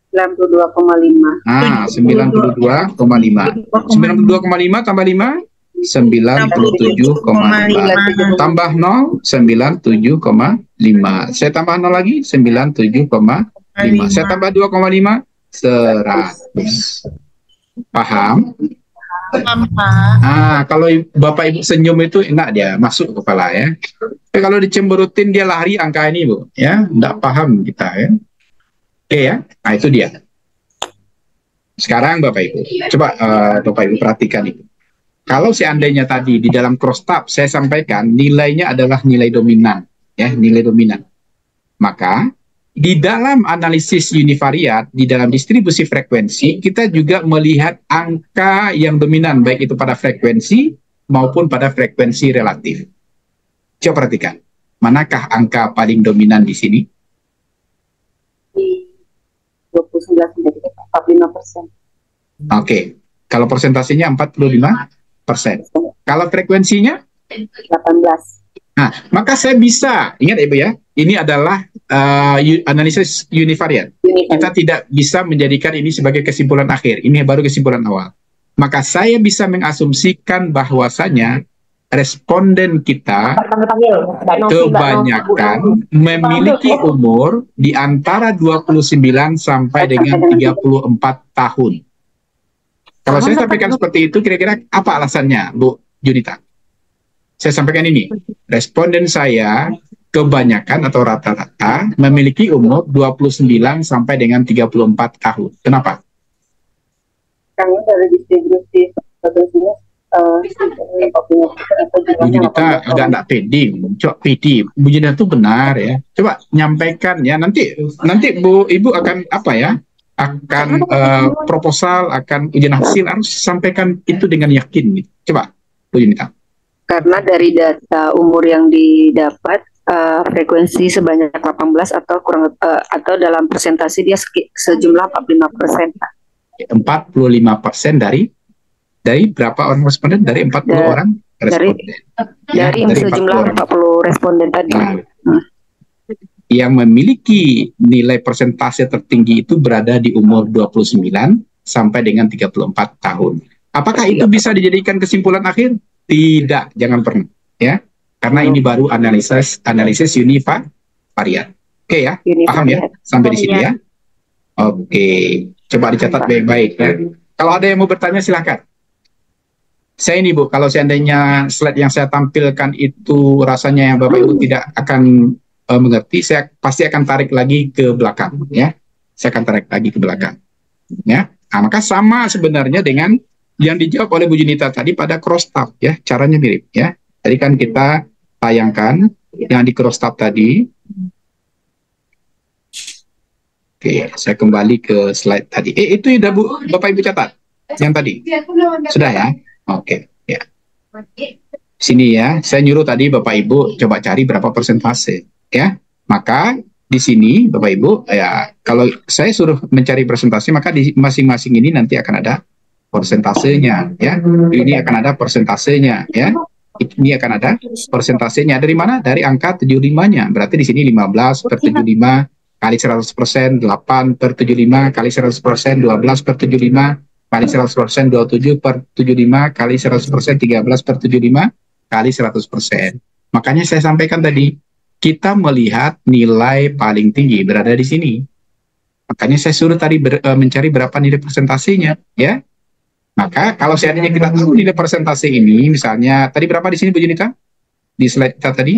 92,5. Ah, 92,5. 92,5 tambah 5? 97,5. Tambah 0, 97,5. Saya tambah 0 lagi, 97,5. Saya tambah 2,5, 100. Paham? Kalau Bapak Ibu senyum itu enak dia, masuk ke kepala ya. Tapi kalau dicemberutin dia lari angka ini Bu, ya, enggak paham kita ya. Oke ya, nah itu dia. Sekarang Bapak Ibu, coba Bapak Ibu perhatikan itu. kalau seandainya tadi di dalam crosstab saya sampaikan nilainya adalah nilai dominan, ya, nilai dominan. Maka di dalam analisis univariat, di dalam distribusi frekuensi, kita juga melihat angka yang dominan, baik itu pada frekuensi maupun pada frekuensi relatif. Coba perhatikan, manakah angka paling dominan di sini? 29,45%. Oke, kalau persentasenya 45%. Kalau frekuensinya? 18. Nah, maka saya bisa, ingat Ibu ya, ini adalah analisis univariat. Kita tidak bisa menjadikan ini sebagai kesimpulan akhir, ini baru kesimpulan awal. Maka saya bisa mengasumsikan bahwasanya responden kita kebanyakan memiliki umur di antara 29 sampai dengan 34 tahun. Kalau saya sampaikan seperti itu, kira-kira apa alasannya, Bu Junita? Saya sampaikan ini, responden saya kebanyakan atau rata-rata memiliki umur 29 sampai dengan 34 tahun. Kenapa? Karena dari distribusi frekuensinya Bu Junita agak enggak pede, coba pede. Bu Junita itu benar ya. Coba nyampaikan ya. Nanti Ibu akan apa ya? Akan proposal, akan ujian hasil harus sampaikan itu dengan yakin. Gitu. Coba Bu Junita. Karena dari data umur yang didapat frekuensi sebanyak 18 atau kurang atau dalam persentase dia sejumlah 45%. 45% dari berapa orang responden? Dari 40 orang responden. Dari sejumlah 40 responden tadi. Nah, yang memiliki nilai persentase tertinggi itu berada di umur 29 sampai dengan 34 tahun. Apakah itu bisa dijadikan kesimpulan akhir? Tidak, jangan pernah, ya. Karena ini baru analisis univariat. Oke ya, paham ya sampai di sini ya. Oke, coba dicatat baik-baik ya. Kalau ada yang mau bertanya silahkan. Saya ini Bu, kalau seandainya slide yang saya tampilkan itu rasanya yang Bapak Ibu tidak akan mengerti, saya pasti akan tarik lagi ke belakang ya. Saya akan tarik lagi ke belakang. Ya. Nah, maka sama sebenarnya dengan yang dijawab oleh Bu Junita tadi pada crosstab ya, caranya mirip ya. Tadi kan kita tayangkan yang di crosstab tadi. Oke, saya kembali ke slide tadi. Itu udah Bu, Bapak Ibu catat yang tadi. Sudah ya? Oke, ya. Sini ya, saya nyuruh tadi Bapak Ibu coba cari berapa persentase ya. Maka di sini Bapak Ibu ya, kalau saya suruh mencari persentase maka di masing-masing ini nanti akan ada persentasenya ya. Ini akan ada persentasenya ya. Ini akan ada persentasenya dari mana? Dari angka 75-nya. Berarti di sini 15 per 75 kali 100%, 8 per 75 kali 100%, 12 per 75 kali 100%, 27 per 75 kali 100%, 13 per 75 kali 100%. Makanya saya sampaikan tadi, kita melihat nilai paling tinggi berada di sini. Makanya saya suruh tadi mencari berapa nilai persentasenya ya. Maka kalau seandainya kita tahu nilai persentase ini, misalnya tadi berapa di sini Bu Junita? Di slide kita tadi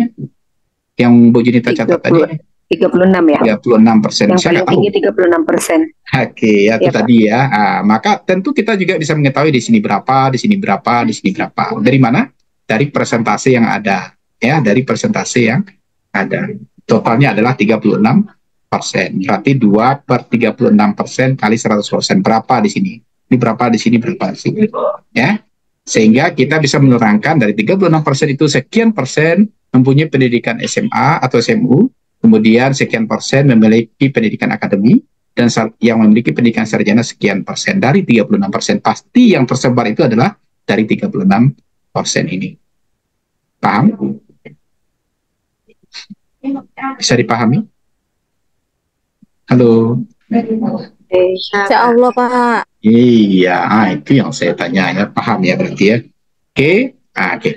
yang Bu Junita catat tadi 36 ya. 36%. Yang paling tinggi 36%. Oke, ya itu tadi ya. Maka tentu kita juga bisa mengetahui di sini berapa, di sini berapa, di sini berapa. Dari mana? Dari persentase yang ada, ya, dari persentase yang ada. Totalnya adalah 36%. Berarti 2 per 36% kali 100%. Berapa di sini? Ini berapa di sini, berapa di sini. Ya. Sehingga kita bisa menerangkan dari 36% itu sekian persen mempunyai pendidikan SMA atau SMU, kemudian sekian persen memiliki pendidikan akademik, dan yang memiliki pendidikan sarjana sekian persen. Dari 36%, pasti yang tersebar itu adalah dari 36% ini. Paham? Bisa dipahami? Halo? Insya Allah, Pak. Iya, itu yang saya tanya ya, paham ya berarti ya. Oke,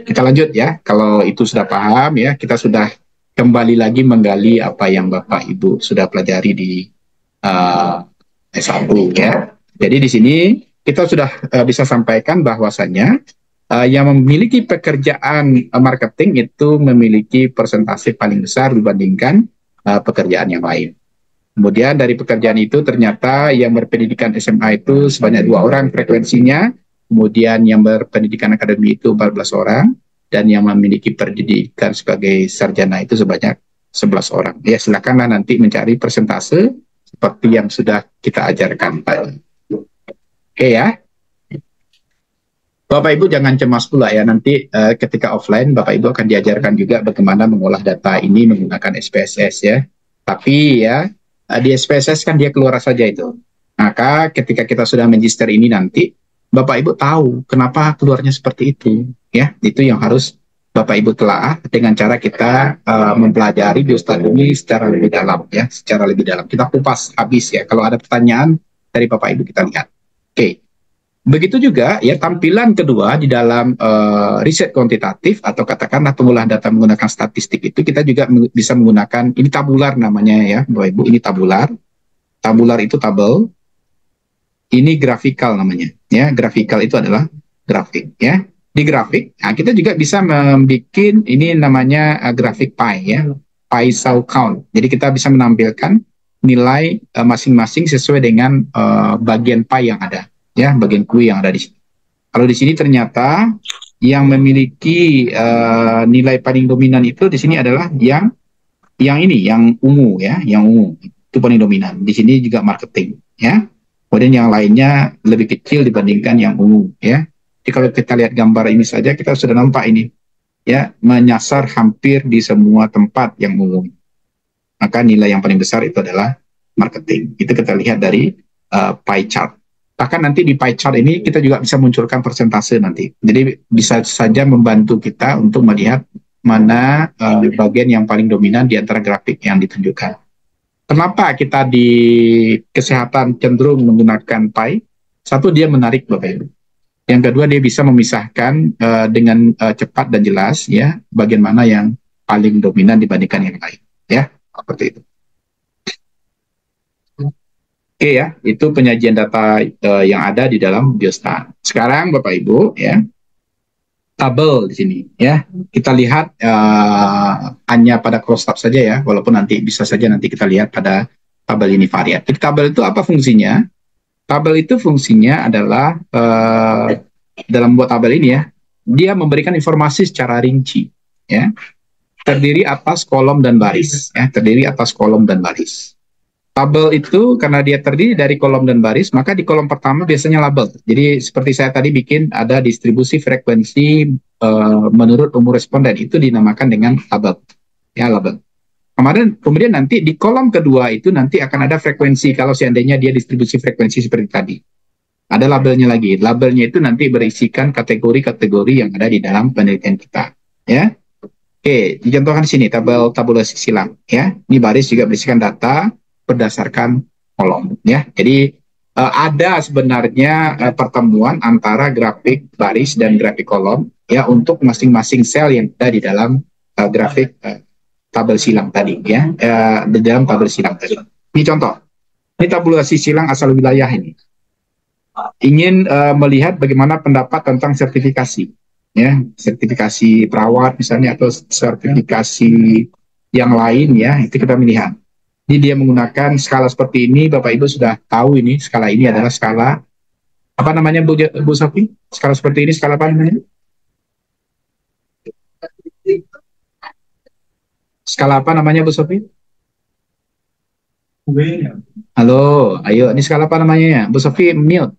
kita lanjut ya. Kalau itu sudah paham ya, kita sudah kembali lagi menggali apa yang Bapak Ibu sudah pelajari di S1 ya. Jadi di sini kita sudah bisa sampaikan bahwasannya yang memiliki pekerjaan marketing itu memiliki persentase paling besar dibandingkan pekerjaan yang lain. Kemudian dari pekerjaan itu ternyata yang berpendidikan SMA itu sebanyak 2 orang frekuensinya, kemudian yang berpendidikan akademik itu 14 orang, dan yang memiliki pendidikan sebagai sarjana itu sebanyak 11 orang. Ya, silakanlah nanti mencari persentase seperti yang sudah kita ajarkan tadi. Oke ya. Bapak Ibu jangan cemas pula ya, nanti ketika offline Bapak Ibu akan diajarkan juga bagaimana mengolah data ini menggunakan SPSS ya. Tapi ya di SPSS kan dia keluar saja itu. Maka ketika kita sudah register ini nanti Bapak Ibu tahu kenapa keluarnya seperti itu ya. Itu yang harus Bapak Ibu telah dengan cara kita mempelajari biostat ini secara lebih dalam ya, secara lebih dalam. Kita kupas habis ya. Kalau ada pertanyaan dari Bapak Ibu kita lihat. Oke. Begitu juga ya tampilan kedua di dalam riset kuantitatif atau katakanlah pengolahan data menggunakan statistik itu kita juga bisa menggunakan ini tabular namanya ya Bapak Ibu, ini tabular. Tabular itu tabel. Ini grafikal namanya ya. Grafikal itu adalah grafik ya. Di grafik nah kita juga bisa membuat ini namanya grafik pie ya. Pie saw count. Jadi kita bisa menampilkan nilai masing-masing sesuai dengan bagian pie yang ada. Ya, bagian kue yang ada di sini. Kalau di sini ternyata yang memiliki nilai paling dominan itu di sini adalah yang ini, yang ungu ya, yang ungu itu paling dominan. Di sini juga marketing ya. Kemudian yang lainnya lebih kecil dibandingkan yang ungu ya. Jadi kalau kita lihat gambar ini saja kita sudah nampak ini ya, menyasar hampir di semua tempat yang ungu. Maka nilai yang paling besar itu adalah marketing. Itu kita lihat dari pie chart. Bahkan nanti di pie chart ini kita juga bisa munculkan persentase nanti. Jadi bisa saja membantu kita untuk melihat mana bagian yang paling dominan di antara grafik yang ditunjukkan. Kenapa kita di kesehatan cenderung menggunakan pie? Satu, dia menarik Bapak Ibu. Yang kedua, dia bisa memisahkan dengan cepat dan jelas ya bagian mana yang paling dominan dibandingkan yang lain. Ya, seperti itu. Oke ya, itu penyajian data yang ada di dalam biostat. Sekarang Bapak Ibu ya, tabel di sini ya. Kita lihat hanya pada cross tab saja ya, walaupun nanti bisa saja nanti kita lihat pada tabel ini variatif. Tabel itu apa fungsinya? Tabel itu fungsinya adalah dalam buat tabel ini ya, dia memberikan informasi secara rinci ya. Terdiri atas kolom dan baris ya, terdiri atas kolom dan baris. Tabel itu karena dia terdiri dari kolom dan baris, maka di kolom pertama biasanya label. Jadi seperti saya tadi bikin ada distribusi frekuensi menurut umur responden, itu dinamakan dengan tabel. Ya, label. Kemudian nanti di kolom kedua itu nanti akan ada frekuensi kalau seandainya dia distribusi frekuensi seperti tadi. Ada labelnya lagi. Labelnya itu nanti berisikan kategori-kategori yang ada di dalam penelitian kita. Ya. Oke, dicontohkan di sini tabulasi silang. Ya, ini baris juga berisikan data berdasarkan kolom ya. Jadi ada sebenarnya pertemuan antara grafik baris dan grafik kolom ya untuk masing-masing sel yang ada di dalam grafik tabel silang tadi ya, di dalam tabel silang tadi. Ini contoh. Ini tabulasi silang asal wilayah ini. Ingin melihat bagaimana pendapat tentang sertifikasi ya, sertifikasi perawat misalnya atau sertifikasi yang lain ya, itu kita melihat. Ini dia menggunakan skala seperti ini. Bapak Ibu sudah tahu ini skala ini adalah skala apa namanya Bu Sofi? Skala seperti ini skala apa namanya? Skala apa namanya Bu Sofi? Halo, ayo ini skala apa namanya ya? Bu Sofi mute.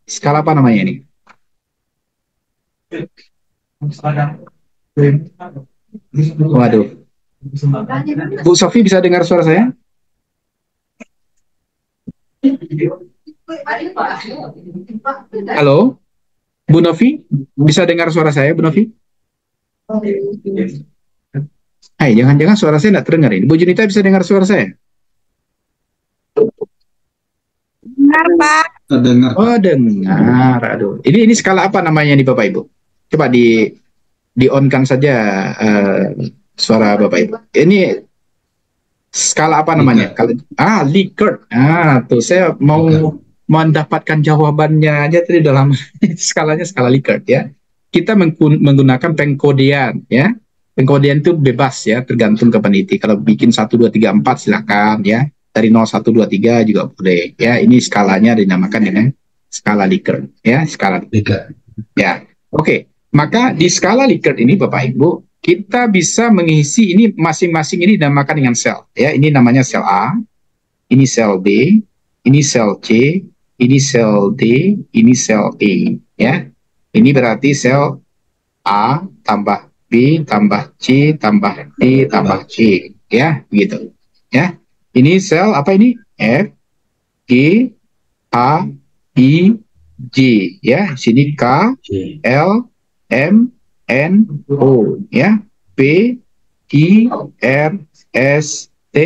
Skala apa namanya ini? Waduh. Bu Sofi bisa dengar suara saya? Halo? Bu Novi? Bisa dengar suara saya, Bu Novi? Hai, jangan-jangan suara saya tidak terdengar ini. Bu Junita bisa dengar suara saya? Dengar, Pak. Terdengar. Oh, dengar. Aduh. Ini skala apa namanya nih Bapak Ibu? Coba di on-kan saja suara Bapak Ibu. Ini skala apa namanya? Likert. Tuh saya mau mendapatkan jawabannya aja tadi dalam skalanya skala Likert ya. Kita menggunakan pengkodean ya. Pengkodean itu bebas ya, tergantung ke peneliti. Kalau bikin 1 2 3 4 silakan ya. Dari 0 1 2 3 juga boleh ya. Ini skalanya dinamakan dengan skala Likert ya, skala. Tiga. Ya, oke. Maka di skala Likert ini Bapak Ibu, kita bisa mengisi ini masing-masing ini dinamakan dengan sel. Ya, ini namanya sel A, ini sel B, ini sel C, ini sel D, ini sel E. Ya, ini berarti sel A tambah B tambah C tambah D tambah E. Ya, gitu. Ya, ini sel apa ini? F, G, A, I, J. Ya, sini K, Oke. L, M, N, O, ya, P, Q, R, S, T,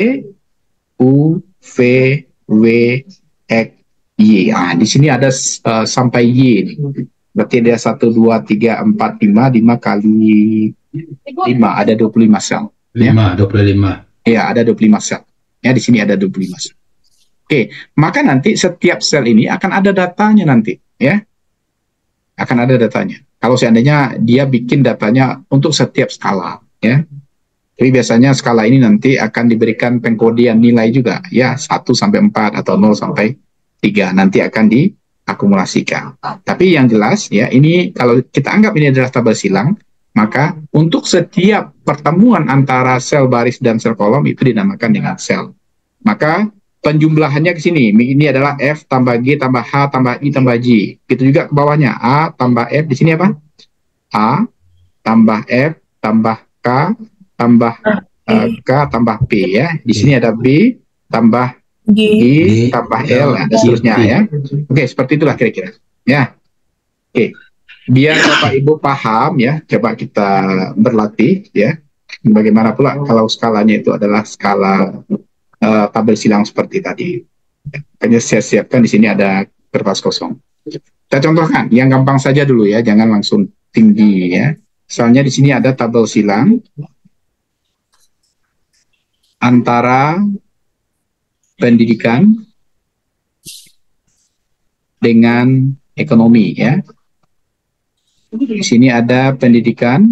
U, V, W, X, Y. Ah, di sini ada sampai Y nih. Berarti ada 1, 2, 3, 4, 5, 5 kali 5, ada 25 sel. Ya, 25. ya ada 25 sel. Ya, di sini ada 25 sel. Oke, maka nanti setiap sel ini akan ada datanya nanti, ya. Akan ada datanya. Kalau seandainya dia bikin datanya untuk setiap skala, ya. Jadi biasanya skala ini nanti akan diberikan pengkodean nilai juga, ya, 1 sampai 4 atau 0 sampai 3 nanti akan diakumulasikan. Tapi yang jelas ya, ini kalau kita anggap ini adalah tabel silang, maka untuk setiap pertemuan antara sel baris dan sel kolom itu dinamakan dengan sel. Maka penjumlahannya ke sini, ini adalah F tambah G tambah H tambah I tambah J. Itu juga ke bawahnya, A tambah F, di sini apa? A tambah F tambah K tambah K tambah P, ya. Di sini ada B tambah G tambah L, dan seterusnya, ya. Oke, seperti itulah kira-kira. Ya. Oke. Biar Bapak Ibu paham, ya, coba kita berlatih, ya. Bagaimana pula kalau skalanya itu adalah skala tabel silang seperti tadi. Hanya saya siapkan di sini ada kertas kosong. Kita contohkan yang gampang saja dulu, ya, jangan langsung tinggi, ya. Soalnya di sini ada tabel silang antara pendidikan dengan ekonomi, ya. Di sini ada pendidikan.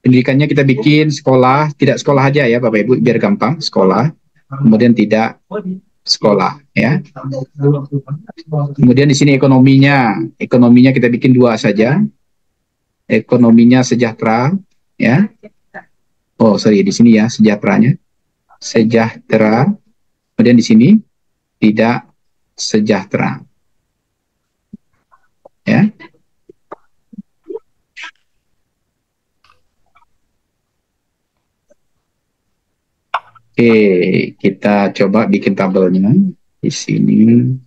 Pendidikannya kita bikin sekolah, tidak sekolah aja, ya Bapak Ibu, biar gampang, sekolah. Kemudian tidak sekolah, ya. Kemudian di sini ekonominya kita bikin 2 saja. Ekonominya sejahtera, ya. Oh, sorry, di sini ya sejahteranya. Sejahtera. Kemudian di sini tidak sejahtera. Ya. Oke, kita coba bikin tabelnya di sini.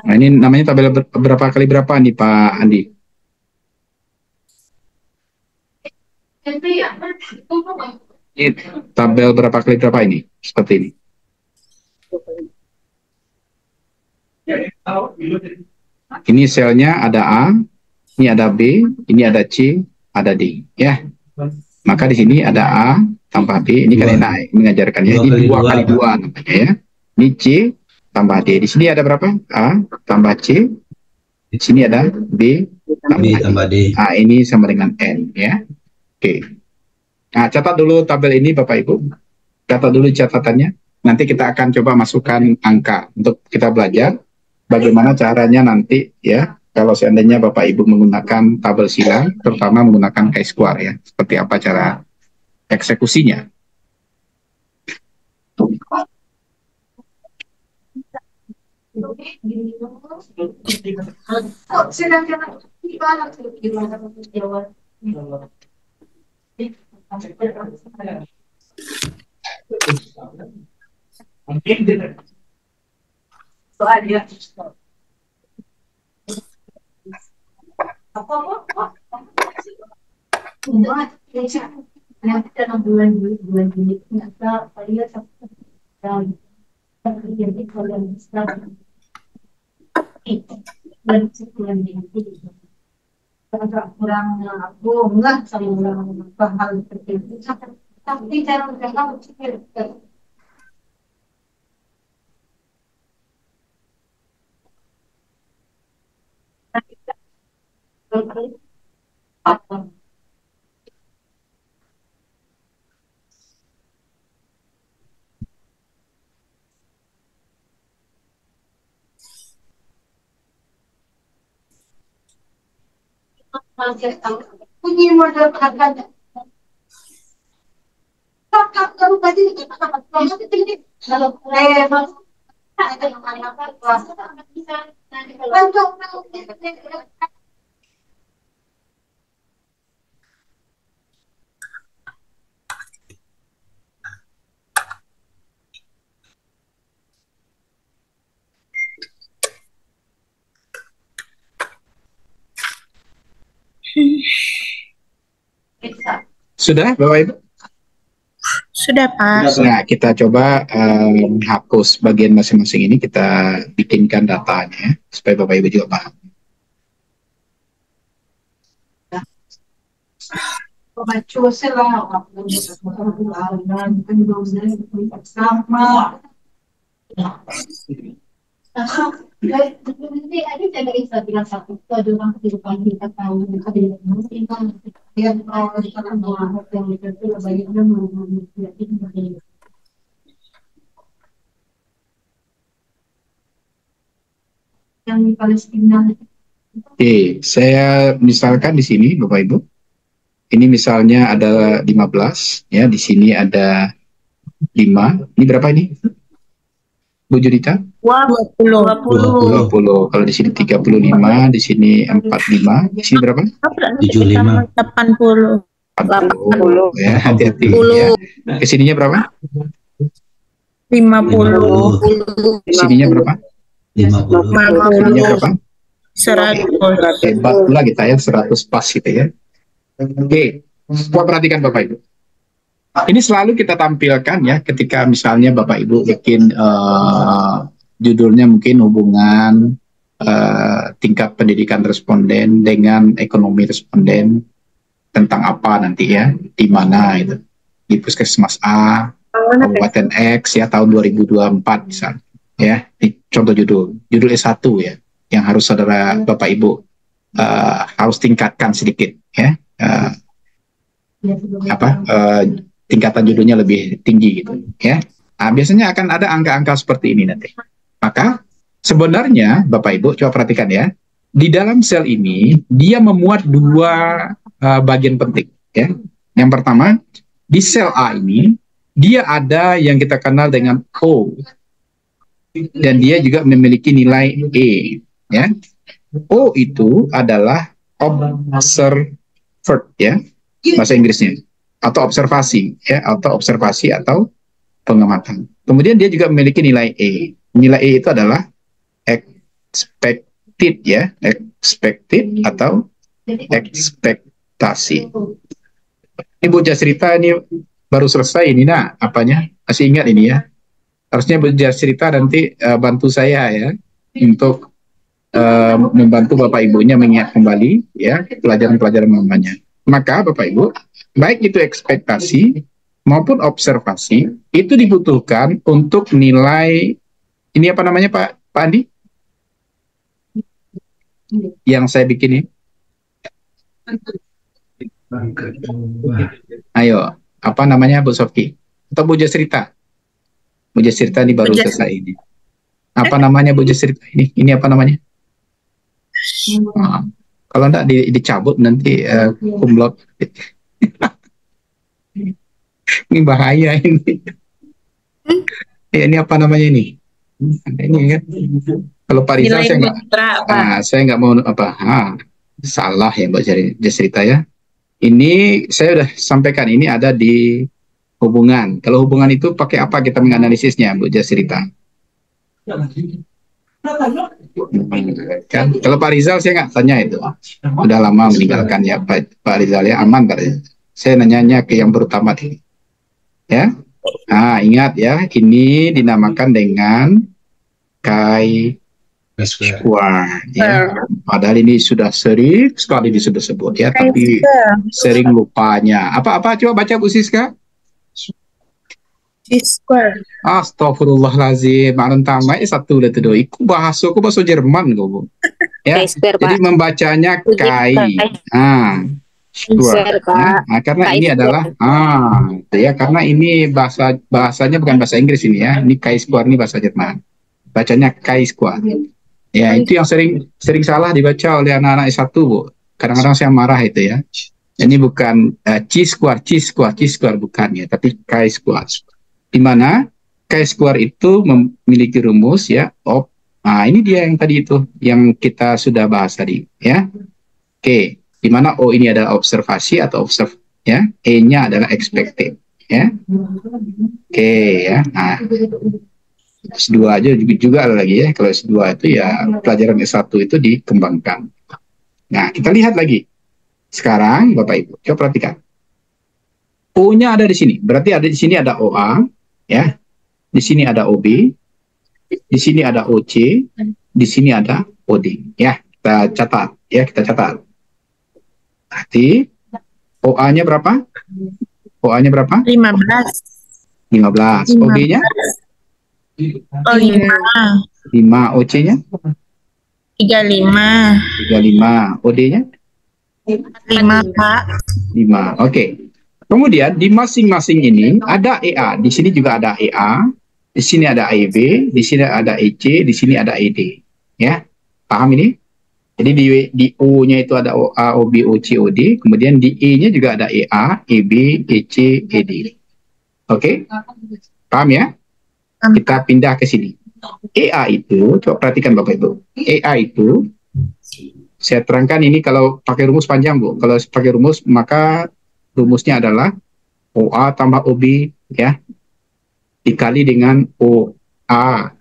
Nah, ini namanya tabel berapa kali berapa nih Pak Andi? Ini tabel berapa kali berapa ini? Seperti ini. Ini selnya ada A, ini ada B, ini ada C, ada D, ya. Maka di sini ada A tambah B, ini kan enak mengajarkannya. Ini 2 kali 2 namanya, ya. Ini C tambah D. Di sini ada berapa? A tambah C. Di sini ada B tambah D. A ini sama dengan N, ya. Oke. Nah, catat dulu tabel ini Bapak Ibu. Catat dulu catatannya. Nanti kita akan coba masukkan angka untuk kita belajar bagaimana caranya nanti, ya, kalau seandainya Bapak Ibu menggunakan tabel silang, terutama menggunakan chi-square, ya, seperti apa cara eksekusinya. Kurang aku enggak sama hal seperti itu. Tapi cara mereka berpikir Bunyi model akan kakak kalau tadi itu kalau ada apa kuasa bisa bantu. Sudah, Bapak Ibu? Sudah, Pak. Nah, kita coba hapus bagian masing-masing ini, kita bikinkan datanya supaya Bapak Ibu juga paham. Nanti ada jaga Instagram satu itu ada orang kehidupan kita tahu ada yang mungkin kan dia kalau kita kan mau yang itu bagaimana mau yang di Palestina. Oke, saya misalkan di sini Bapak Ibu. Ini misalnya ada 15, ya, di sini ada 5. Ini berapa ini? Bu Judita? 20. 20. Kalau di sini 35, di sini 45. Di sini berapa? 75. 80. 80. Ya, hati-hati ya. Kesininya berapa? 50. Sininya berapa? 50. Sininya berapa? 100. Hebat pula kita ya, 100 pas gitu ya. Oke, coba perhatikan Bapak Ibu. Ini selalu kita tampilkan ya ketika misalnya Bapak Ibu bikin judulnya mungkin hubungan tingkat pendidikan responden dengan ekonomi responden tentang apa nanti ya, di mana itu, di Puskesmas A, Kabupaten X ya tahun 2024 misalnya ya, ini contoh judul S1 ya, yang harus saudara Bapak Ibu harus tingkatkan sedikit ya, tingkatan judulnya lebih tinggi gitu ya. Nah, biasanya akan ada angka-angka seperti ini nanti. Maka sebenarnya Bapak Ibu coba perhatikan ya, di dalam sel ini dia memuat dua bagian penting ya. Yang pertama, di sel A ini dia ada yang kita kenal dengan O, dan dia juga memiliki nilai E ya. O itu adalah observed ya, bahasa Inggrisnya, atau observasi ya, atau observasi atau pengamatan. Kemudian dia juga memiliki nilai E. Nilai E itu adalah expected ya, expected atau ekspektasi. Ini Bu Jasrita ini baru selesai ini nak, apanya? Masih ingat ini ya? Harusnya Bu Jasrita nanti bantu saya ya untuk membantu Bapak Ibunya mengingat kembali ya pelajaran-pelajaran namanya. Maka Bapak Ibu, baik itu ekspektasi maupun observasi itu dibutuhkan untuk nilai ini apa namanya Pak Andi? Yang saya bikin ini. Ayo, apa namanya Bu Sofi? Atau Bu Jasrita? Bu Jasrita ini baru selesai ini. Apa namanya Bu Jasrita ini? Ini apa namanya? Kalau enggak dicabut nanti kumlot. Ini bahaya ini. Ya, ini apa namanya ini? Ini kan. Kalau Pak Rizal saya nggak mau salah ya Mbak Jasrita ya. Ini saya udah sampaikan, ini ada di hubungan. Kalau hubungan itu pakai apa kita menganalisisnya Bu Jasrita? Kan kalau Pak Rizal saya nggak tanya itu, udah lama meninggalkan ya Pak Rizal ya, aman Pak Rizal. Saya nanyanya ke yang baru tamat ini ya. Nah ingat ya, ini dinamakan dengan Kai Square ya. Padahal ini sudah sering sekali disebut ya, tapi sering lupanya. Apa coba baca Bu Siska? Square. Astagfirullahaladzim, maknun tamai satu lah tu do. Iku bahasa Jerman kau bu. Ya, Square, jadi Pak. membacanya kai. Square. Square, Pak. Nah, karena Kai ini square. adalah itu ya, karena ini bahasanya bukan bahasa Inggris ini ya. Ini kai square, ini bahasa Jerman. Bacanya kai square. Ya, itu yang sering salah dibaca oleh anak-anak S1 bu. Kadang-kadang saya marah itu ya. Ini bukan chi square bukan ya, tapi kai square. Di mana chi square itu memiliki rumus ya ini dia yang tadi itu yang kita sudah bahas tadi ya. Oke, di mana O ini adalah observasi atau observe ya, E-nya adalah expected ya. Oke ya. Nah, S2 aja juga lagi ya. Kalau S2 itu ya pelajaran S1 itu dikembangkan. Nah, kita lihat lagi. Sekarang Bapak Ibu, coba perhatikan. O-nya ada di sini. Berarti ada di sini ada OA ya. Di sini ada OB. Di sini ada OC. Di sini ada OD. Ya, kita catat ya, kita catat. Berarti OA-nya berapa? OA-nya berapa? 15. 15. OB-nya? 5. 5. OC-nya? 35. 35. OD-nya? 5, Pak. 5. Oke. Kemudian di masing-masing ini ada EA. Di sini juga ada EA. Di sini ada EB. Di sini ada EC. Di sini ada ED. Ya, paham ini? Jadi di O-nya itu ada OA, OB, OC, OD. Kemudian di E-nya juga ada EA, EB, EC, ED. Oke? Paham ya? Kita pindah ke sini. EA itu, coba perhatikan Bapak Ibu. EA itu, saya terangkan ini kalau pakai rumus panjang Bu. Kalau pakai rumus, maka rumusnya adalah OA tambah OB, ya, dikali dengan OA,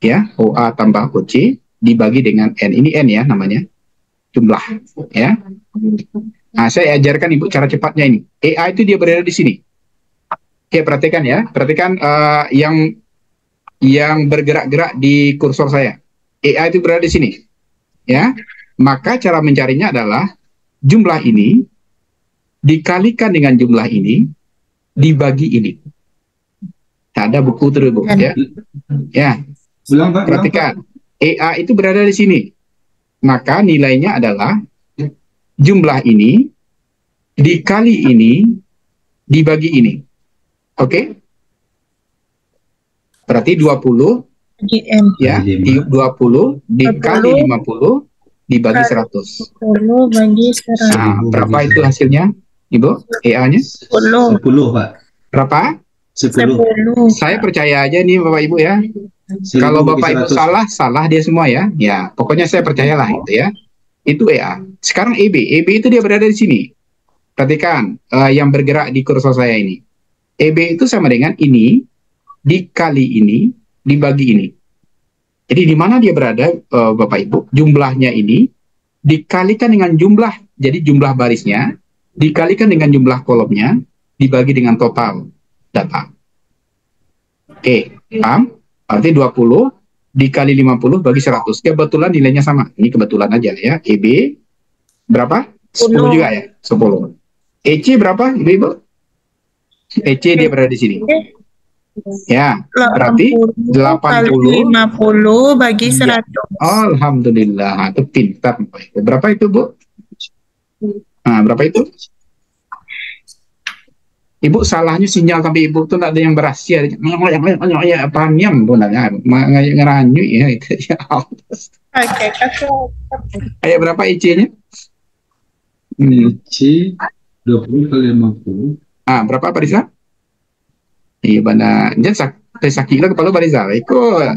ya, OA tambah OC, dibagi dengan N. Ini N ya namanya, jumlah, ya. Nah, saya ajarkan Ibu cara cepatnya ini. EA itu dia berada di sini. Oke, perhatikan ya. Perhatikan yang bergerak-gerak di kursor saya. EA itu berada di sini. Ya. Maka cara mencarinya adalah jumlah ini dikalikan dengan jumlah ini dibagi ini. Nah, ada buku terus Bu, ya. Ya. Perhatikan. EA itu berada di sini. Maka nilainya adalah jumlah ini dikali ini dibagi ini. Oke? Berarti 20 ya, 20 dikali 50 dibagi 100. 10 bagi 100. Nah, berapa itu hasilnya, Ibu? EA-nya? 10. 10, Pak. Berapa? 10. Saya percaya aja nih Bapak Ibu ya. Kalau Bapak Ibu salah dia semua ya. Ya, pokoknya saya percayalah itu ya. Itu EA. Sekarang EB. EB itu dia berada di sini. Perhatikan yang bergerak di kursor saya ini. EB itu sama dengan ini dikali ini dibagi ini. Jadi di mana dia berada Bapak Ibu? Jumlahnya ini dikalikan dengan jumlah, jadi jumlah barisnya dikalikan dengan jumlah kolomnya dibagi dengan total data. Oke, paham? Arti 20 dikali 50 bagi 100. Kebetulan nilainya sama. Ini kebetulan aja ya. EB berapa? 10 juga ya? 10. EC berapa, Ibu? EC dia berada di sini. Ya, berarti 80 50 bagi 100. Alhamdulillah, itu pintar. Berapa itu, Bu? Nah, berapa itu? Ibu salahnya sinyal tapi Ibu tuh ada yang berasia. Ya, paham Bu nanya, ngeranyu ya itu ya. Oke, Ayo berapa IC-nya? IC 20 kali 50. Ah, berapa Pak Rizal? Iya, bana. Jangan sakit lah kepala Pak Rizal.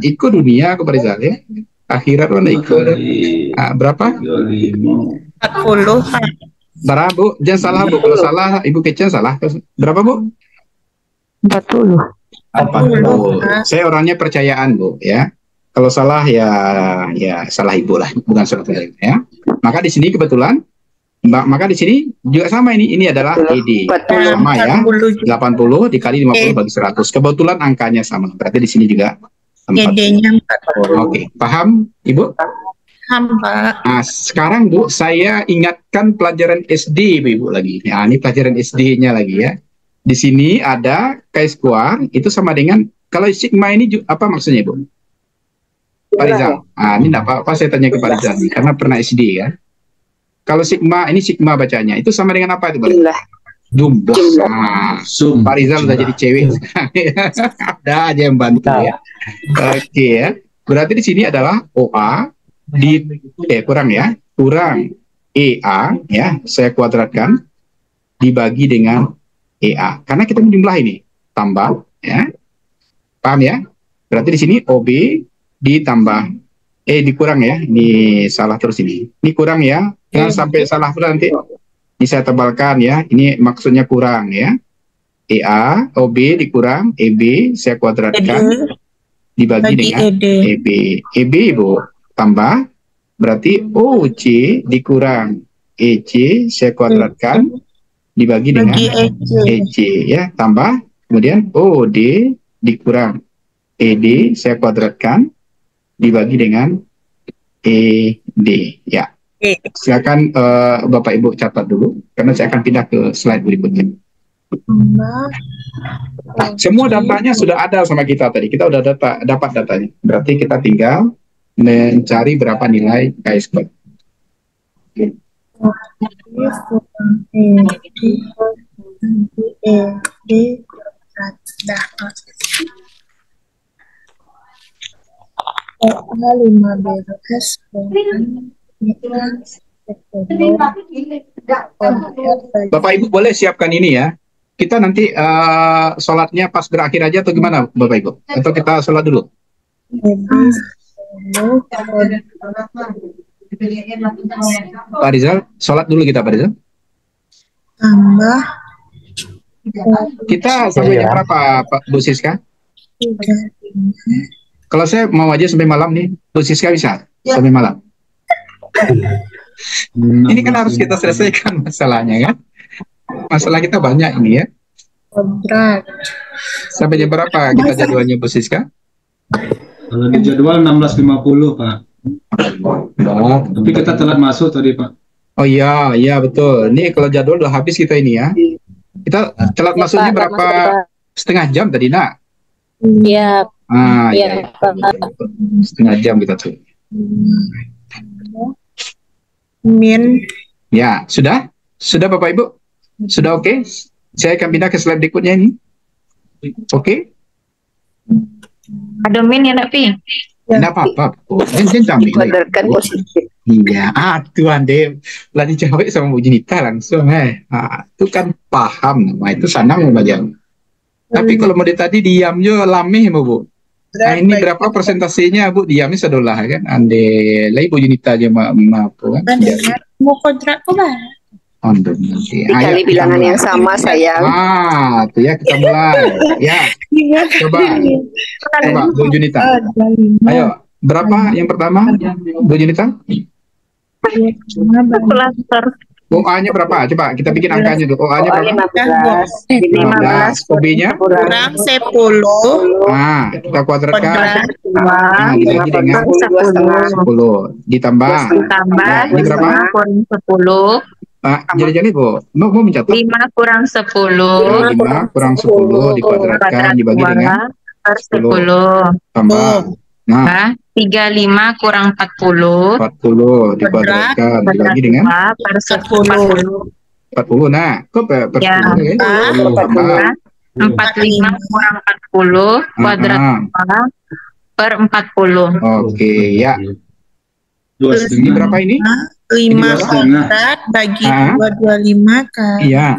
Ikut dunia ke Pak Rizal ya. Akhirat mana ikut. Ah, berapa? 35. 40. Berapa Bu? Jangan salah Bu. Kalau salah Ibu Kecen salah. Berapa Bu? 40. 40. Saya orangnya percayaan Bu ya. Kalau salah ya salah Ibu lah, bukan salah saya ya. Maka di sini kebetulan maka di sini juga sama ini adalah ED. Sama ya. 80 dikali 50 bagi 100. Kebetulan angkanya sama. Berarti di sini juga 40. ED-nya 40. Oke, paham Ibu? Paham, Pak. Nah, sekarang Bu, saya ingatkan pelajaran SD Ibu lagi. Nah, ini pelajaran SD-nya lagi ya. Di sini ada Chi2 itu sama dengan, kalau sigma ini apa maksudnya Ibu? Pak Rizal. Ini enggak apa-apa saya tanya ke Pak Rizal nih, karena pernah SD ya. Kalau sigma, ini sigma bacanya, itu sama dengan apa itu Pak Rizal? Jumlah. Pak Rizal udah jadi cewek sekarang ya. Ada aja yang bantu ya. Oke ya. Berarti di sini adalah OA kurang EA ya, saya kuadratkan dibagi dengan EA. Karena kita menjumlah ini, tambah ya. Paham ya? Berarti di sini OB ditambah dikurang ya. Ini salah terus ini. Ini kurang ya. Jangan sampai salah pula nanti. Ini saya tebalkan ya. Ini maksudnya kurang ya. EA, OB dikurang EB saya kuadratkan dibagi dengan EB. EB Ibu tambah berarti OC dikurang EC saya kuadratkan dibagi dengan EC ya, tambah kemudian OD dikurang ED saya kuadratkan dibagi dengan ED ya. Silakan Bapak Ibu catat dulu karena saya akan pindah ke slide berikutnya. Semua datanya sudah ada sama kita tadi. Kita udah dapat datanya. Berarti kita tinggal mencari berapa nilai Chi2. Bapak Ibu boleh siapkan ini ya. Kita nanti sholatnya pas berakhir aja atau gimana Bapak Ibu? Atau kita sholat dulu? Pak Rizal, sholat dulu kita Pak Rizal. Tambah. Kita sampai jam berapa Pak Bu Siska? Kalau saya mau aja sampai malam nih, Bu Siska bisa sampai malam. Ini kan harus kita selesaikan masalahnya kan? Masalah kita banyak ini ya. Kodrat. Sampai jam berapa kita jadwalnya Bu Siska? Kalau di jadwal 16.50 Pak. Tapi kita telat masuk tadi Pak. Oh iya, iya betul. Ini kalau jadwal udah habis kita ini ya. Kita telat masuknya berapa? Setengah jam tadi nak? Iya. Iya. Setengah jam kita tuh. Ya, sudah? Sudah Bapak Ibu? Sudah oke? Saya akan pindah ke slide berikutnya ini. Oke? Ada min ya Napi? Tidak apa-apa. Kuadratkan positif. Iya, Tuhan deh. Lah dijawab sama Bu Junita langsung. Itu kan paham. Itu sanang aja. Tapi kalau mau tadi diam jo lameh Bu. Nah ini berapa persentasenya Bu? Diamnya sedolah kan? Ande lagi Bu Junita aja apa kan? Mau kodrat kok Bang? Nanti. Dikali bilangan yang sama sayang. Itu ya kita mulai. Ya. Coba Bu Junita. Ayo, berapa yang pertama Bu Junita? OA-nya berapa? Coba kita bikin angkanya dulu. OA-nya berapa? 15. OB-nya? Kurang 10. Kita kuadratkan. Dibagi dengan 10. Ditambah. Ini berapa? Kurang 10. Jadi Bu, mau mencatat? 5 kurang 10. 5 kurang 10 dikuadratkan dibagi dengan 10. Tambah. 35 kurang 40. 40 dikuadratkan dibagi dengan 10. 40. Nah, kok per 10 ya? 45 kurang 40 kuadrat per 40. Oke, ya. Ini berapa ini? 5 kuadrat bagi 225 kan. Iya.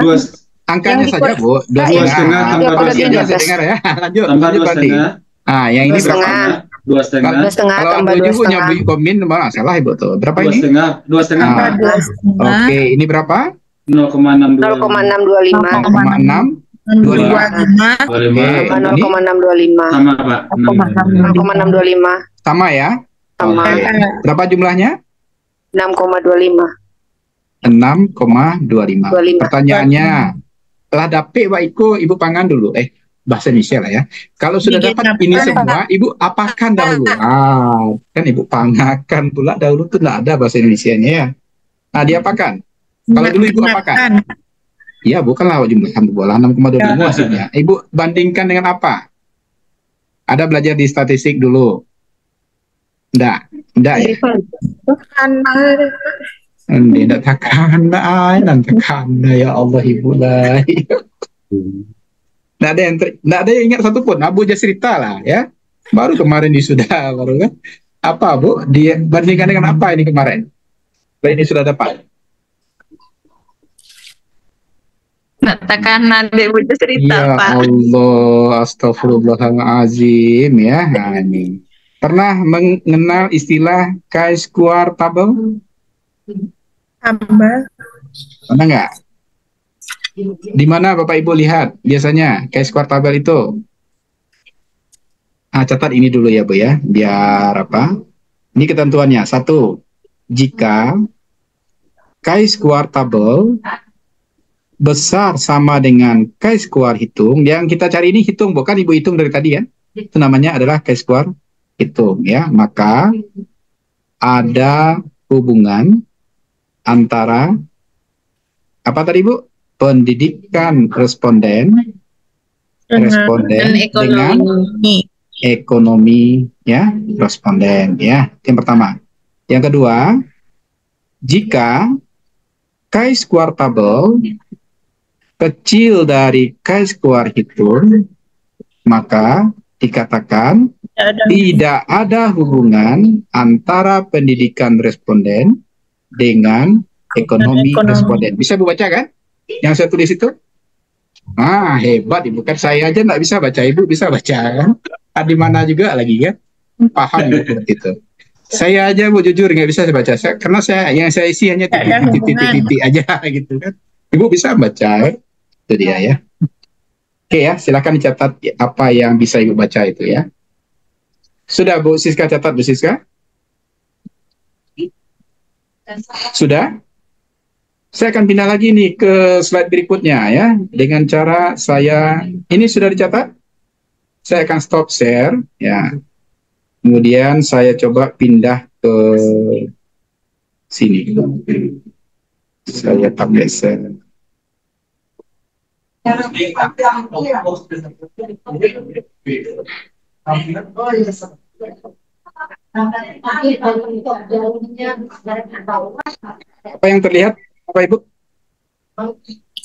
Angkanya saja Bu. 2,5 tambah 2,5. Dengar ya. Lanjut nanti. Yang ini berapa? 2,5. Kalau Bu punya komen masalah Ibu tuh. Berapa ini? 2,5. Oke, ini berapa? 0,625. 0,625. 0,625. Sama Pak. 0,625. Sama ya? Sama. Berapa jumlahnya? 6,25. 6,25. Pertanyaannya, telah dapet Pak Iko, Ibu pangan dulu. Bahasa Indonesia lah ya. Kalau sudah dapat ini semua, Ibu apakan dahulu. Kan Ibu pangakan pula dahulu tuh tidak ada bahasa Indonesianya ya. Diapakan. Kalau dulu Ibu apakan. Ya, bukanlah jumlah bola 6,25 maksudnya. Ibu bandingkan dengan apa? Ada belajar di statistik dulu? Enggak ya? Tidak takana, nanti takana ya Allah ibu lah. Nggak ada yang ingat satupun. Abu aja cerita lah ya. Baru kemarin sudah baru kan. Apa Bu? Dibandingkan dengan apa ini kemarin? Ini sudah dapat. Katakan ada ibu cerita, Ya Pak. Allah, astagfirullahaladzim ya. Nah, ini. Pernah mengenal istilah chi-square table? Pernah nggak? Di mana Bapak Ibu lihat biasanya chi-square table itu? Catat ini dulu ya Bu ya, biar apa? Ini ketentuannya. 1. Jika chi-square table besar sama dengan chi-square hitung, yang kita cari ini hitung, bukan Ibu hitung dari tadi ya. Itu namanya adalah chi-square hitung ya. Maka ada hubungan antara apa tadi Bu? Pendidikan responden dengan ekonomi ya responden ya. Yang pertama. Yang kedua, jika chi-square table kecil dari chi-square hitung, maka dikatakan tidak ada hubungan antara pendidikan responden dengan ekonomi responden. Bisa Bu baca kan? Yang saya tulis itu? Hebat Ibu. Kan saya aja nggak bisa baca, Ibu bisa baca kan? Di mana juga lagi kan? Paham itu. Saya aja Bu jujur nggak bisa baca, karena yang saya isi hanya titik-titik aja gitu kan. Ibu bisa baca, itu dia ya. Oke ya, silakan dicatat apa yang bisa Ibu baca itu ya. Sudah Bu Siska catat Bu Siska? Sudah? Saya akan pindah lagi nih ke slide berikutnya ya. Dengan cara ini sudah dicatat? Saya akan stop share ya. Kemudian saya coba pindah ke sini. Saya pakai share. Apa yang terlihat Bapak Ibu?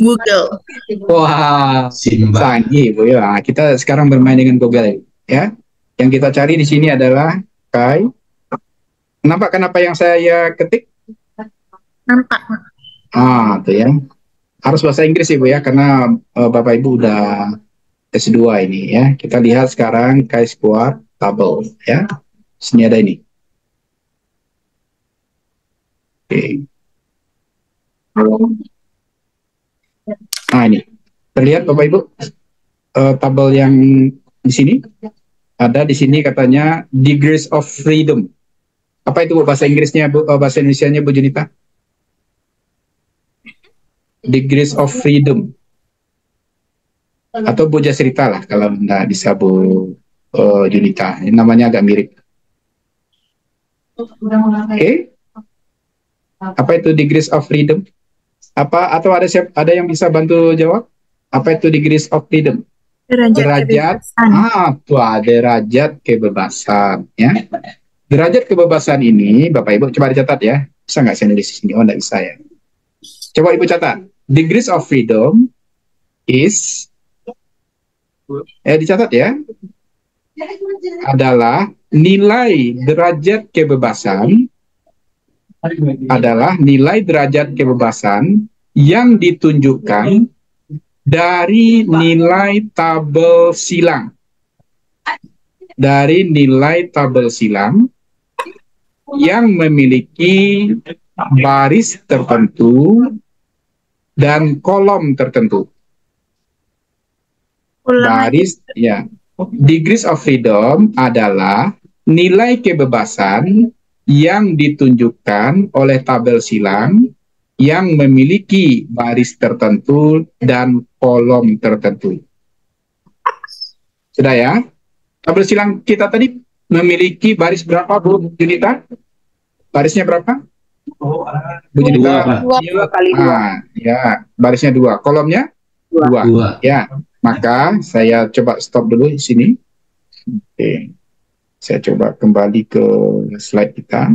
Google. Wah, canggih Bu ya. Kita sekarang bermain dengan Google ya. Yang kita cari di sini adalah chi. Nampak kan apa yang saya ketik? Nampak. Tuh ya. Harus bahasa Inggris Ibu ya, karena Bapak Ibu udah S2 ini ya. Kita lihat sekarang chi-square table ya. Sini ada ini. Oke. Nah ini terlihat Bapak Ibu tabel yang di sini ada di sini katanya degrees of freedom. Apa itu Bu bahasa Inggrisnya Bu, bahasa Indonesianya Bu Junita? Degrees of freedom atau Bu Jasrita lah kalau nggak bisa Bu Junita. Ini namanya agak mirip. Oke. Apa itu degrees of freedom? Apa atau ada yang bisa bantu jawab? Apa itu degrees of freedom? Derajat derajat kebebasan ya. Derajat kebebasan ini Bapak Ibu coba dicatat ya. Bisa nggak saya nulis di sini? Oh, nggak bisa ya. Coba Ibu catat. Degrees of freedom is dicatat ya. Adalah nilai derajat kebebasan yang ditunjukkan dari nilai tabel silang. Dari nilai tabel silang yang memiliki baris tertentu dan kolom tertentu. Baris ya. Degrees of freedom adalah nilai kebebasan yang ditunjukkan oleh tabel silang yang memiliki baris tertentu dan kolom tertentu. Sudah ya? Tabel silang kita tadi memiliki baris berapa Bu Junita? Barisnya berapa? Bu Junita. Dua, Pak. 2 kali 2. Ya, barisnya 2, kolomnya 2. Dua. Ya, maka saya coba stop dulu di sini. Oke. Saya coba kembali ke slide kita.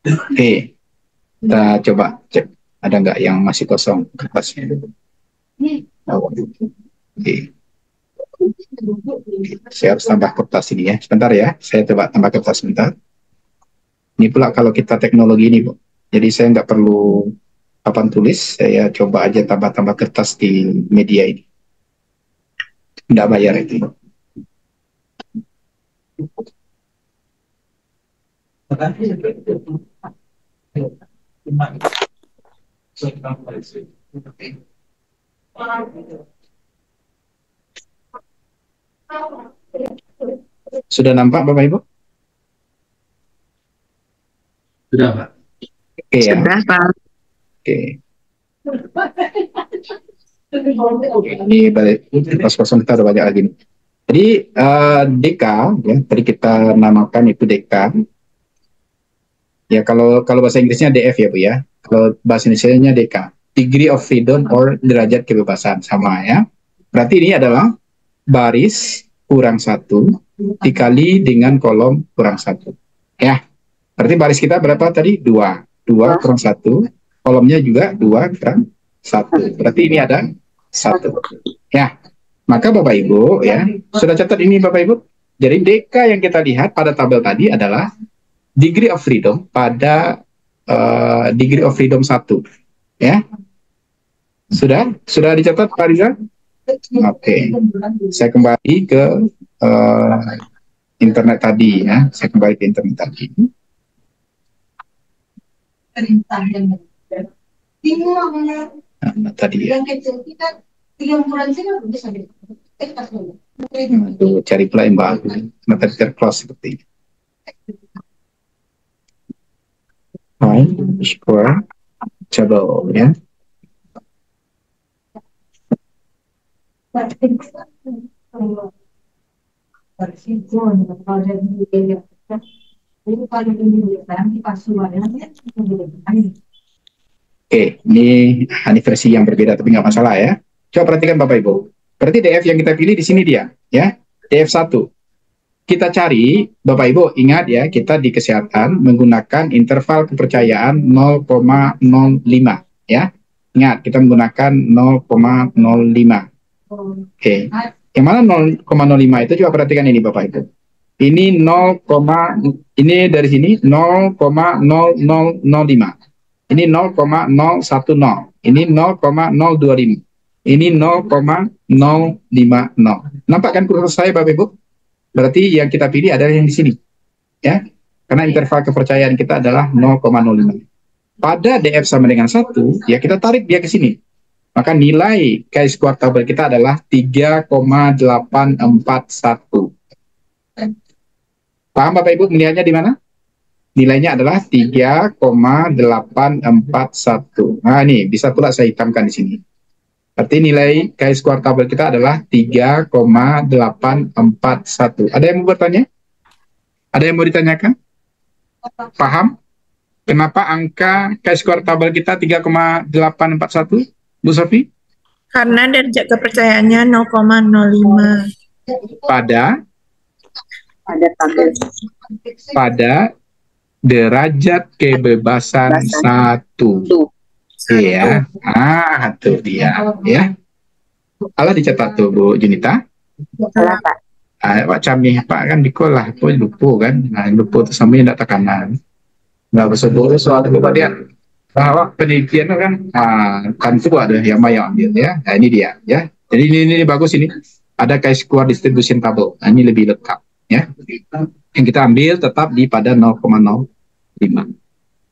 Oke. Kita coba cek ada nggak yang masih kosong kertasnya. Oke. Saya harus tambah kertas ini ya. Sebentar ya, saya coba tambah kertas sebentar. Ini pula kalau kita teknologi ini, Bu. Jadi saya nggak perlu papan tulis, saya coba aja tambah-tambah kertas di media ini. Nggak bayar itu. Sudah nampak Bapak Ibu? Sudah, Pak. Oke ya. Sudah, Pak. Oke. Ini balik kertas kosong kita udah banyak lagi nih. Jadi DK ya, tadi kita namakan itu DK. Ya kalau bahasa Inggrisnya DF ya Bu ya. Kalau bahasa Indonesianya DK, Degree of Freedom or derajat kebebasan, sama ya. Berarti ini adalah baris kurang 1 dikali dengan kolom kurang 1. Ya. Berarti baris kita berapa tadi? 2 kurang 1. Kolomnya juga 2 kurang 1. Berarti ini ada 1. Ya. Maka Bapak Ibu ya, sudah catat ini Bapak Ibu. Jadi DK yang kita lihat pada tabel tadi adalah degree of freedom pada degree of freedom 1. Ya. Sudah dicatat Pak Riza? Oke. Saya kembali ke internet tadi ya. Saya kembali ke internet tadi. Tadi ya. Aduh, cari pula yang bagus. Nanti terclose seperti ini. Square table ya. Oke, ini versi yang berbeda tapi nggak masalah ya. Coba perhatikan Bapak Ibu. Berarti DF yang kita pilih di sini dia, ya. DF1. Kita cari, Bapak Ibu, ingat ya, kita di kesehatan menggunakan interval kepercayaan 0,05, ya. Ingat, kita menggunakan 0,05. Oke. Yang mana 0,05 itu coba perhatikan ini Bapak Ibu. Ini 0, ini dari sini 0,0005. Ini 0,010. Ini 0,025. Ini 0,050. Nampak kan kursor saya Bapak Ibu? Berarti yang kita pilih adalah yang di sini. Ya. Karena interval kepercayaan kita adalah 0,05. Pada DF sama dengan 1, ya kita tarik dia ke sini. Maka nilai chi-square tabel kita adalah 3,841. Paham Bapak Ibu melihatnya di mana? Nilainya adalah 3,841. Nah ini bisa pula saya hitamkan di sini. Berarti nilai chi-square tabel kita adalah 3,841. Ada yang mau bertanya? Ada yang mau ditanyakan? Paham? Kenapa angka chi-square tabel kita 3,841? Bu Sofi? Karena derajat kepercayaannya 0,05. Pada derajat kebebasan 1. Iya. Itu dia. Ya. Alah dicatat tuh Bu Junita. Pak Cami, Pak kan di sekolah, Pak lupa kan. Nah, lupa itu sampai tidak tekanan. Nggak bersedia soal kemudian bahwa penelitian kan tentu ada yang mau ambil ya. Nah ini dia ya. Jadi ini bagus ini. Ada chi-square distribution table. Nah, ini lebih lengkap ya. Yang kita ambil tetap di pada 0,05.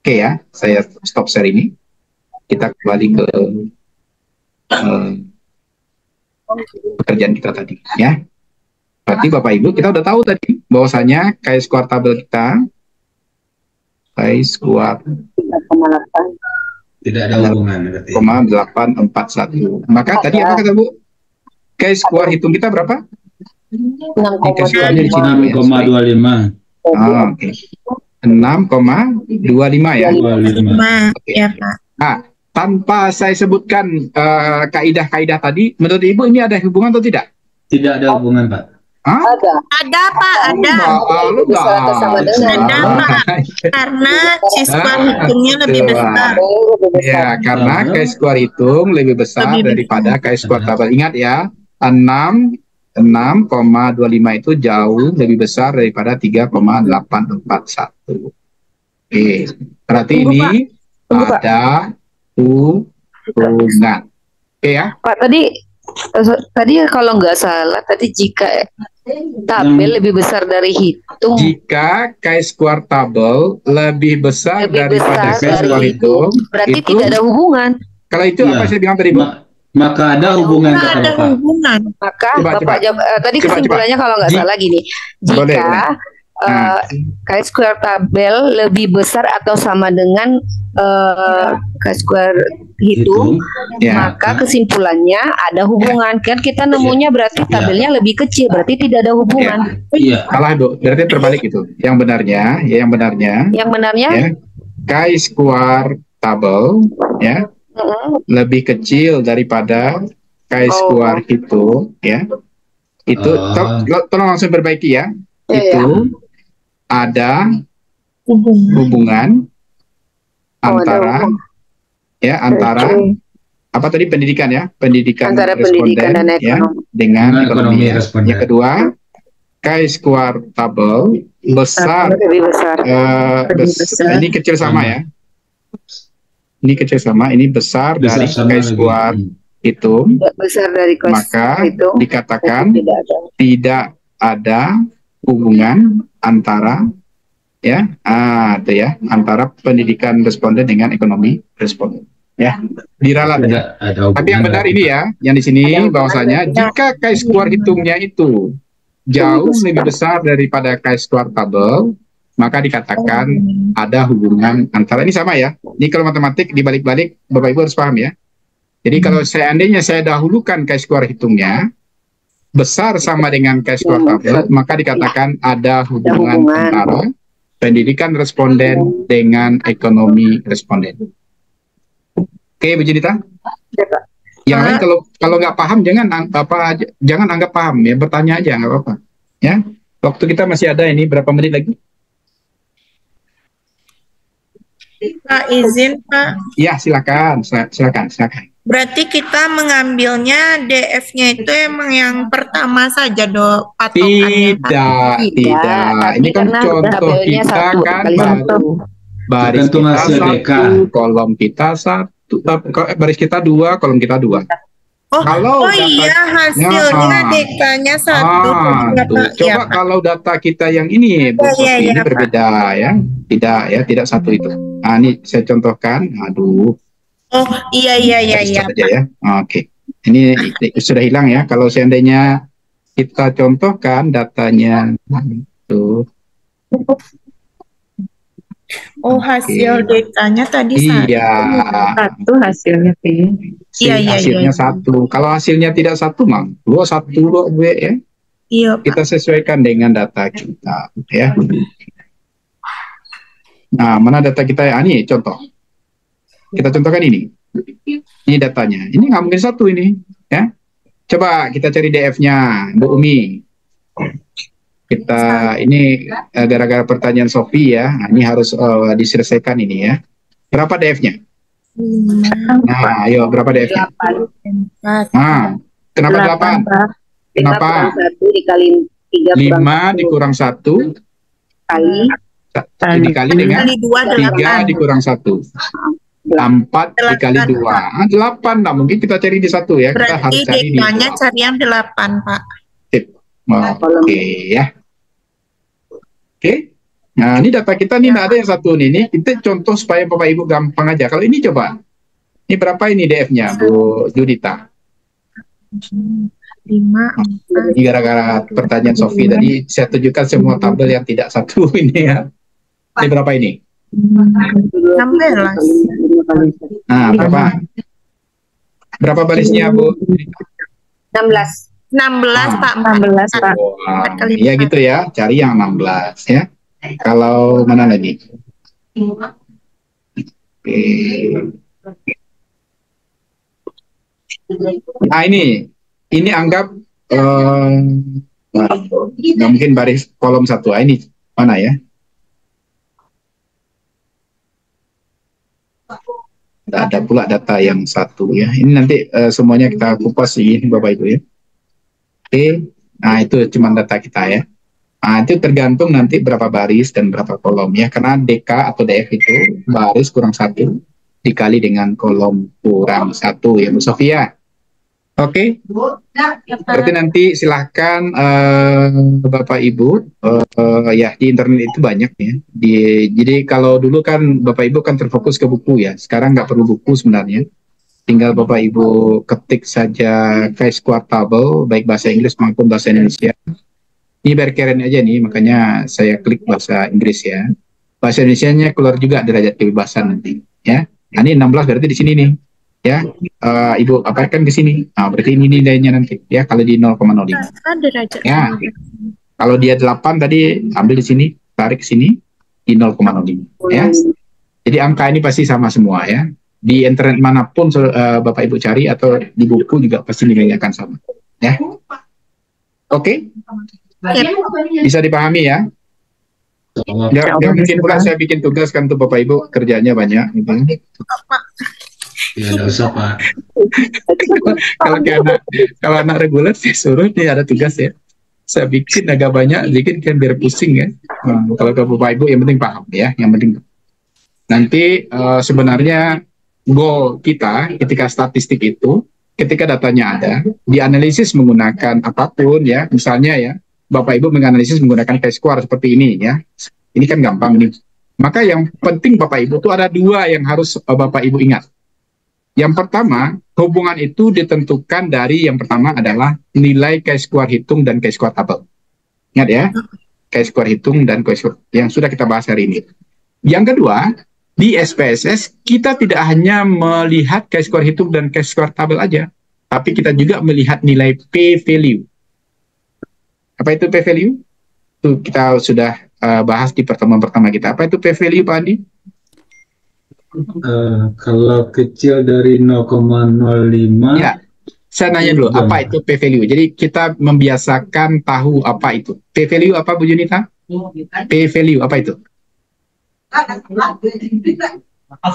Oke ya, saya stop share ini. Kita kembali ke pekerjaan kita tadi ya. Berarti Bapak Ibu kita udah tahu tadi bahwasanya chi-square tabel kita chi-square Tidak ada hubungan berarti. 0,841. Maka tadi apa kata Bu? Chi-square hitung kita berapa? 6,25. Chi-square-nya di sini. 6,25. Oke. 6,25 ya. 25. Oke. Ya, Pak. Nah, tanpa saya sebutkan kaidah-kaidah tadi, menurut Ibu ini ada hubungan atau tidak? Tidak ada hubungan, Pak. Hah? Ada, Pak, ada. Lu Besar atau sama dengan? Ada, Pak. Karena C-square hitungnya lebih besar. Ya, karena chi-square hitung lebih besar Lebih daripada chi-square tabel. Ingat ya, 6,25 itu jauh lebih besar daripada 3,841. Oke, berarti Tunggu, ini Tunggu, Pak. ada hubungan. Oke ya. Pak, tadi kalau nggak salah tadi jika tabel lebih besar dari hitung, Jika chi-square tabel lebih besar Lebih daripada besar chi-square dari hitung, berarti itu tidak ada hubungan. kalau itu apa Iya. saya bilang tadi, Bu? Maka ada hubungan, Nggak kata ada Bapak. hubungan. Maka Coba, Bapak coba. tadi Coba, kesimpulannya kalau nggak Ji- salah gini, Boleh, jika chi-square tabel lebih besar atau sama dengan chi-square hitung, Ya. maka kesimpulannya ada hubungan. Kan kita nemunya berarti tabelnya lebih kecil, berarti tidak ada hubungan. Iya. Salah, Bu. Berarti terbalik itu. Yang benarnya, Yang benarnya, ya, chi-square tabel ya lebih kecil daripada chi-square hitung ya. Itu tolong langsung perbaiki ya. Itu ada hubungan antara antara apa tadi pendidikan ya, pendidikan Antara responden pendidikan dan ya ekonomi. dengan Dengan ekonomi. ekonomi Ya. responden. Yang kedua, chi-square tabel besar lebih besar. ini kecil sama ya. Ini kecil sama, ini besar dari sama chi-square lagi. hitung, Besar dari maka chi-square hitung, dikatakan tidak ada. tidak ada hubungan antara itu ya, antara pendidikan responden dengan ekonomi responden ya, diralat ya. Tidak ada hubungan. Tapi yang benar ini ya, yang di sini bahwasanya jika chi-square hitungnya itu jauh lebih besar daripada chi-square tabel, maka dikatakan ada hubungan antara, ini sama ya. Ini kalau matematik dibalik-balik Bapak Ibu harus paham ya. Jadi kalau seandainya saya dahulukan chi-square hitungnya besar sama dengan chi-square tabel, maka dikatakan ada hubungan antara pendidikan responden dengan ekonomi responden. Oke, Bu Junita? Yang lain kalau nggak paham jangan anggap paham ya, bertanya aja nggak apa-apa. Ya, waktu kita masih ada ini berapa menit lagi? Pak, izin, Pak. Ya, silakan. Berarti kita mengambilnya DF-nya itu emang yang pertama saja, patokannya, Pak? Tidak. Ini kan karena contoh tabelnya kita satu kan kali baru satu. baris Tergantung kita hasil DK. 1, kolom kita 1, baris kita 2, kolom kita 2. Kalau iya, hasilnya DK-nya 1. tuh. Coba kalau data kita yang ini, Bu Sofi, ini Pak. berbeda ya. Tidak satu itu. Nah, ini saya contohkan. Aduh. Oh, iya. Start aja ya. Oke. Ini sudah hilang ya. Kalau seandainya kita contohkan datanya tuh. Oh, hasil DK-nya tadi Iya. Satu hasilnya sih. Hasilnya 1. Kalau hasilnya tidak 1, Mang. 2, 1, 2, ya. Iya, Pak. Kita sesuaikan dengan data kita ya. Nah, mana data kita ya? Ini contoh. Kita contohkan ini. Ini datanya. Ini nggak mungkin 1 ini, ya. Coba kita cari DF-nya, Bu Umi. Kita ini gara-gara pertanyaan Sofi ya. Nah, ini harus diselesaikan ini ya. Berapa DF-nya? Nah, ayo berapa DF-nya? Nah, kenapa 8? Kenapa? 1 dikali 3 5 dikurang 1 dikali dengan 3 dikurang 1. 4 dikali 2. 8 lah, mungkin kita cari di 1 ya. Kita harus Berarti cari di DK-nya 2. cari yang 8, Pak. Oke ya. Oke. Nah, ini data kita nih nggak ada yang 1 nih. Ini kita contoh supaya Bapak Ibu gampang aja. Kalau ini coba. Ini berapa ini DF-nya, Bu Judita? 5. Ini gara-gara pertanyaan Sofi tadi saya tunjukkan semua tabel yang tidak 1 ini ya. Ini berapa ini? 16. Nah, berapa? Berapa barisnya, Bu? 16. 16, Pak. 16, Pak. Wah, ya gitu ya, cari yang 16 ya. Kalau mana lagi? Oke. Nah ini anggap nggak mungkin baris kolom satu. Ini mana ya? Ada pula data yang satu ya. Ini nanti semuanya kita kupas ini Bapak Ibu ya. Oke. Nah itu cuma data kita ya. Nah, itu tergantung nanti berapa baris dan berapa kolom ya, karena DK atau DF itu baris kurang 1 dikali dengan kolom kurang 1 ya Bu Sofia. Oke, berarti nanti silahkan Bapak Ibu ya di internet itu banyak ya. Jadi kalau dulu kan Bapak Ibu kan terfokus ke buku ya, sekarang nggak perlu buku sebenarnya. Tinggal Bapak Ibu ketik saja chi-square table baik bahasa Inggris maupun bahasa Indonesia. Ini biar keren aja nih, makanya saya klik bahasa Inggris ya. Bahasa Indonesianya keluar juga derajat kebebasan nanti ya. Nah, ini 16 berarti di sini nih ya. Ibu apaikan ke sini. Nah, berarti ini nilainya nanti ya kalau di 0,05. Derajat. Ya. Kalau dia 8 tadi ambil di sini, tarik ke sini di 0,05 ya. Jadi angka ini pasti sama semua ya. Di internet manapun Bapak Ibu cari atau di buku juga pasti nilainya akan sama ya. Oke. Bisa dipahami ya? Nggak mungkin pula saya bikin tugas kan tuh Bapak Ibu kerjanya banyak gitu. Ya nggak usah Pak. kalau anak reguler saya suruh nih ada tugas ya. Saya bikin agak banyak, bikin kan biar pusing ya. Kalau ke Bapak Ibu yang penting paham ya, yang penting. Nanti sebenarnya goal kita ketika statistik itu, ketika datanya ada, dianalisis menggunakan apapun ya, misalnya ya. Bapak Ibu menganalisis menggunakan chi-square seperti ini ya. Ini kan gampang nih. Maka yang penting Bapak Ibu itu ada 2 yang harus Bapak Ibu ingat. Yang pertama, hubungan itu ditentukan dari yang pertama adalah nilai chi-square hitung dan chi-square tabel. Ingat ya, chi-square hitung dan chi-square yang sudah kita bahas hari ini. Yang kedua, di SPSS kita tidak hanya melihat chi-square hitung dan chi-square tabel aja, tapi kita juga melihat nilai p-value. Apa itu p-value? Itu kita sudah bahas di pertemuan pertama kita. Apa itu p-value Pak Andi? Kalau kecil dari 0,05 ya, saya nanya dulu, apa itu p-value? Jadi kita membiasakan tahu apa itu. P-value apa Bu Junita? P-value apa itu?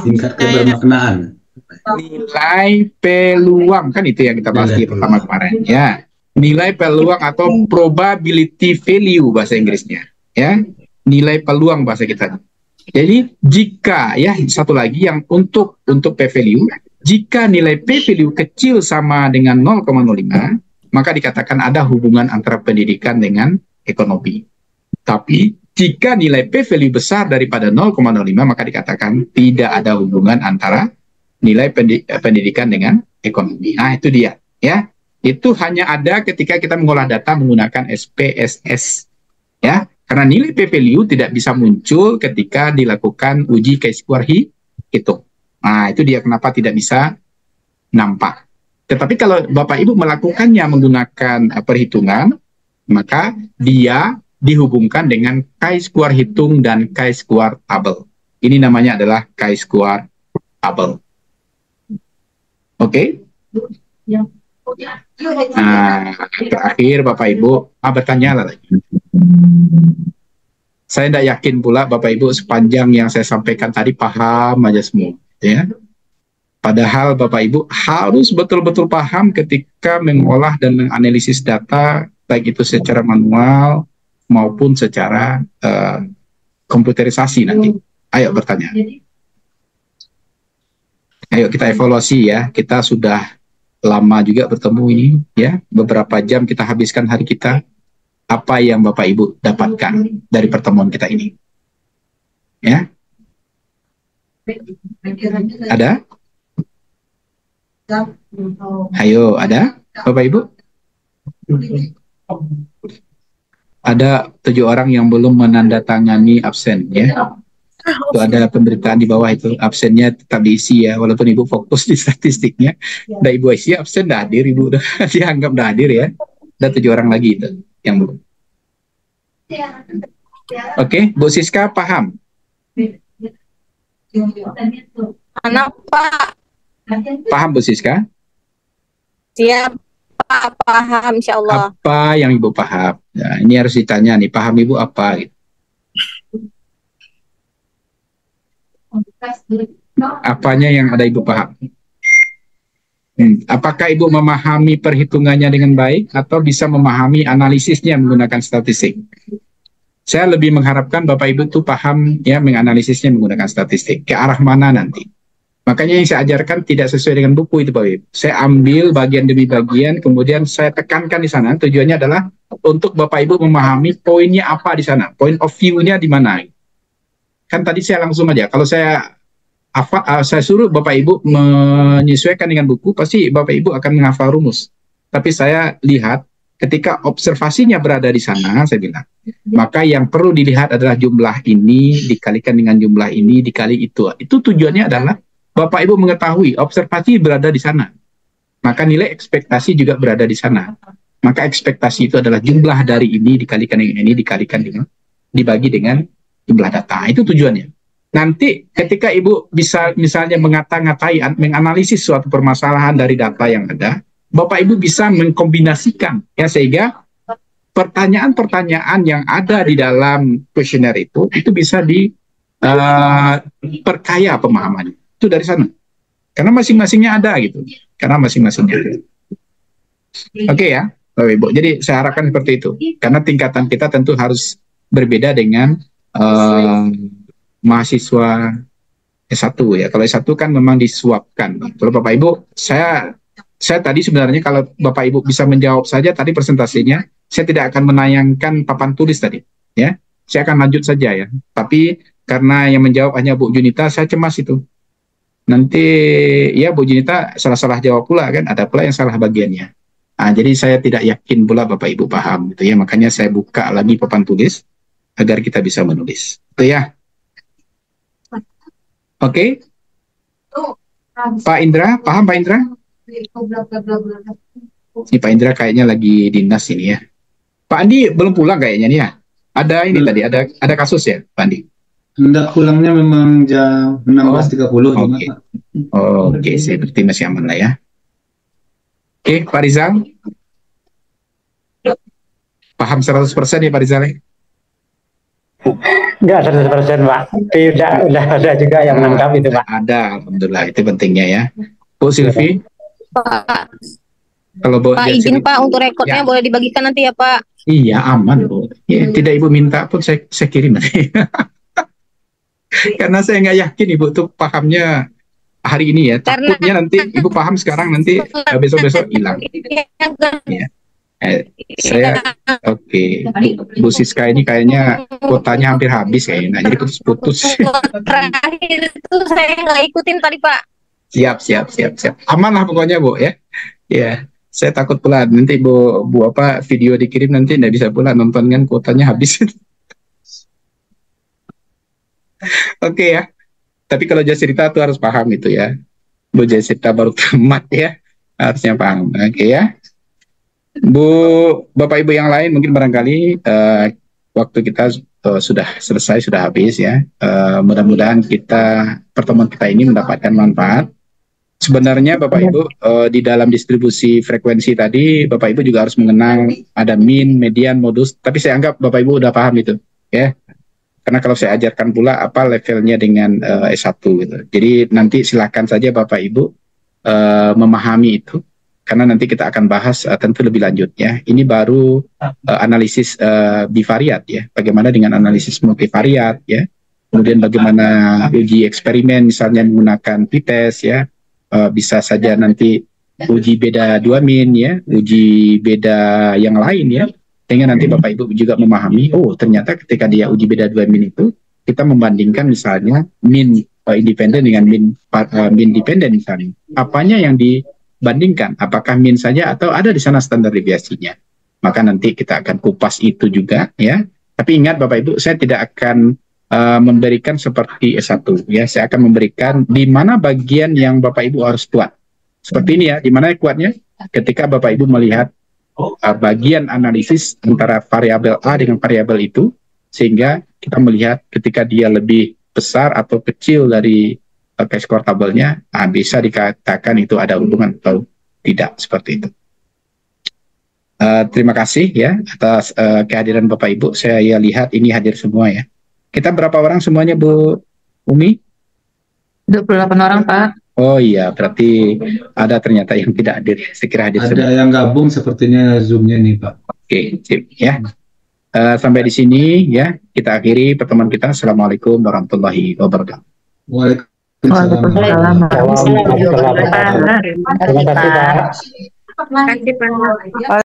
Tingkat kebermaknaan. Nilai peluang, kan itu yang kita bahas di pertama kemarin ya. Nilai peluang atau probability value bahasa Inggrisnya ya. Nilai peluang bahasa kita. Jadi jika ya satu lagi yang untuk p-value, jika nilai p-value kecil sama dengan 0,05, maka dikatakan ada hubungan antara pendidikan dengan ekonomi. Tapi jika nilai p-value besar daripada 0,05, maka dikatakan tidak ada hubungan antara nilai pendidikan dengan ekonomi. Nah, itu dia ya. Itu hanya ada ketika kita mengolah data menggunakan SPSS ya, karena nilai p-value tidak bisa muncul ketika dilakukan uji chi-square hitung. Nah, itu dia kenapa tidak bisa nampak. Tetapi kalau Bapak Ibu melakukannya menggunakan perhitungan, maka dia dihubungkan dengan chi-square hitung dan chi-square tabel. Ini namanya adalah chi-square tabel. Oke? Nah, terakhir Bapak Ibu bertanya lagi. Saya tidak yakin pula Bapak Ibu sepanjang yang saya sampaikan tadi paham aja semua, ya. Padahal Bapak Ibu harus betul-betul paham ketika mengolah dan menganalisis data, baik itu secara manual maupun secara komputerisasi nanti. Ayo bertanya. Ayo kita evaluasi ya. Kita sudah lama juga bertemu ini ya, beberapa jam kita habiskan hari kita. Apa yang Bapak Ibu dapatkan dari pertemuan kita ini? Ya? Ada? Ayo, ada Bapak Ibu? Ada 7 orang yang belum menandatangani absen ya. Itu ada pemberitaan di bawah itu, absennya tetap diisi ya, walaupun Ibu fokus di statistiknya. Udah Ibu isi absen, udah hadir Ibu, udah dianggap udah hadir ya. Ada 7 orang lagi itu yang belum. Oke, Bu Siska paham? Anak Pak, Paham Bu Siska? siap Pak, paham insya Allah. Apa yang Ibu paham? Nah, ini harus ditanya nih, paham Ibu apa? Gitu. Apanya yang ada Ibu paham? Apakah Ibu memahami perhitungannya dengan baik atau bisa memahami analisisnya menggunakan statistik? Saya lebih mengharapkan Bapak Ibu tuh paham ya menganalisisnya menggunakan statistik. Ke arah mana nanti? Makanya yang saya ajarkan tidak sesuai dengan buku itu Bapak Ibu. Saya ambil bagian demi bagian, kemudian saya tekankan di sana. Tujuannya adalah untuk Bapak Ibu memahami poinnya apa di sana, point of view-nya di mana. Kan tadi saya langsung aja, kalau saya suruh Bapak Ibu menyesuaikan dengan buku, pasti Bapak Ibu akan menghafal rumus. Tapi saya lihat ketika observasinya berada di sana, saya bilang, maka yang perlu dilihat adalah jumlah ini dikalikan dengan jumlah ini dikali itu. Itu tujuannya adalah Bapak Ibu mengetahui observasi berada di sana. Maka nilai ekspektasi juga berada di sana. Maka ekspektasi itu adalah jumlah dari ini dikalikan dengan ini dikalikan dengan dibagi dengan jumlah data. Itu tujuannya. Nanti ketika Ibu bisa misalnya mengata-ngatai, menganalisis suatu permasalahan dari data yang ada, Bapak Ibu bisa mengkombinasikan ya sehingga pertanyaan-pertanyaan yang ada di dalam kuesioner itu bisa diperkaya pemahamannya. Itu dari sana. Karena masing-masingnya ada gitu. Karena masing-masingnya ada. Oke ya, Bapak Ibu. Jadi saya harapkan seperti itu. Karena tingkatan kita tentu harus berbeda dengan mahasiswa S1 ya. Kalau S1 kan memang disuapkan. Kalau Bapak Ibu, saya tadi sebenarnya kalau Bapak Ibu bisa menjawab saja tadi presentasinya, saya tidak akan menayangkan papan tulis tadi, ya. Saya akan lanjut saja ya. Tapi karena yang menjawab hanya Bu Junita, saya cemas itu. Nanti ya Bu Junita salah-salah jawab pula kan, ada pula yang salah bagiannya. Nah, jadi saya tidak yakin pula Bapak Ibu paham gitu ya. Makanya saya buka lagi papan tulis agar kita bisa menulis. Itu ya. Oke. Pak Indra, paham Pak Indra? Ini Pak Indra kayaknya lagi dinas ini ya. Pak Andi belum pulang kayaknya nih ya. Ada ini tadi, ada kasus ya Pak Andi? Hendak pulangnya memang jam 16.30. Oke. Oke, saya berarti masih aman lah ya. Oke, Pak Rizal. Paham 100% ya Pak Rizal? Enggak 100% Pak. Tapi udah ada juga yang menangkap itu Pak. Ada, alhamdulillah. Itu pentingnya ya. Bu Silvi. Pak, Kalau Pak izin Pak untuk rekodnya boleh dibagikan nanti ya Pak. Iya aman Bu. Ya, tidak Ibu minta pun saya kirim nanti. Karena saya nggak yakin Ibu tuh pahamnya hari ini ya. Takutnya nanti Ibu paham sekarang nanti besok-besok hilang. Ya. Saya oke. Bu Siska ini kayaknya kuotanya hampir habis kayaknya. Nah, jadi putus-putus. Terakhir itu saya nggak ikutin tadi Pak. Siap. Aman lah pokoknya Bu ya. Ya. Saya takut pula nanti Bu apa video dikirim nanti nggak bisa pula nonton kan kuotanya habis. Oke ya. Tapi kalau Jasirita tuh harus paham itu ya. Bu Jasirita baru tamat ya. Harusnya paham. Oke ya. Bapak Ibu yang lain mungkin barangkali waktu kita sudah selesai, sudah habis ya. Mudah-mudahan pertemuan kita ini mendapatkan manfaat. Sebenarnya Bapak Ibu di dalam distribusi frekuensi tadi Bapak Ibu juga harus mengenang ada min, median, modus. Tapi saya anggap Bapak Ibu udah paham itu, ya. Karena kalau saya ajarkan pula apa levelnya dengan S1 gitu. Jadi nanti silakan saja Bapak Ibu memahami itu. Karena nanti kita akan bahas tentu lebih lanjut ya. Ini baru analisis bivariat ya. Bagaimana dengan analisis multivariat ya. Kemudian bagaimana uji eksperimen misalnya menggunakan p-test ya. Bisa saja nanti uji beda 2 min ya, uji beda yang lain ya. Sehingga nanti Bapak Ibu juga memahami, oh ternyata ketika dia uji beda 2 min itu, kita membandingkan misalnya min independen dengan min dependen misalnya. Apanya yang dibandingkan? Apakah min saja atau ada di sana standar deviasinya? Maka nanti kita akan kupas itu juga ya. Tapi ingat Bapak Ibu, saya tidak akan memberikan seperti S1 ya. Saya akan memberikan di mana bagian yang Bapak Ibu harus kuat. Seperti ini ya, di mana kuatnya? Ketika Bapak Ibu melihat bagian analisis antara variabel A dengan variabel itu, sehingga kita melihat ketika dia lebih besar atau kecil dari cash core tabelnya, bisa dikatakan itu ada hubungan atau tidak, seperti itu. Terima kasih ya atas kehadiran Bapak Ibu. Saya lihat ini hadir semua ya. Kita berapa orang semuanya, Bu Umi? 28 orang, Pak. Oh iya, berarti ada ternyata yang tidak hadir. Saya kira hadir Ada semua. yang gabung sepertinya Zoom-nya nih, Pak. Oke, sip ya. Sampai di sini ya, kita akhiri pertemuan kita. Assalamualaikum warahmatullahi wabarakatuh. Waalaikumsalam. Waalaikumsalam. Waalaikumsalam. Terima kasih, Pak. Terima kasih, Pak.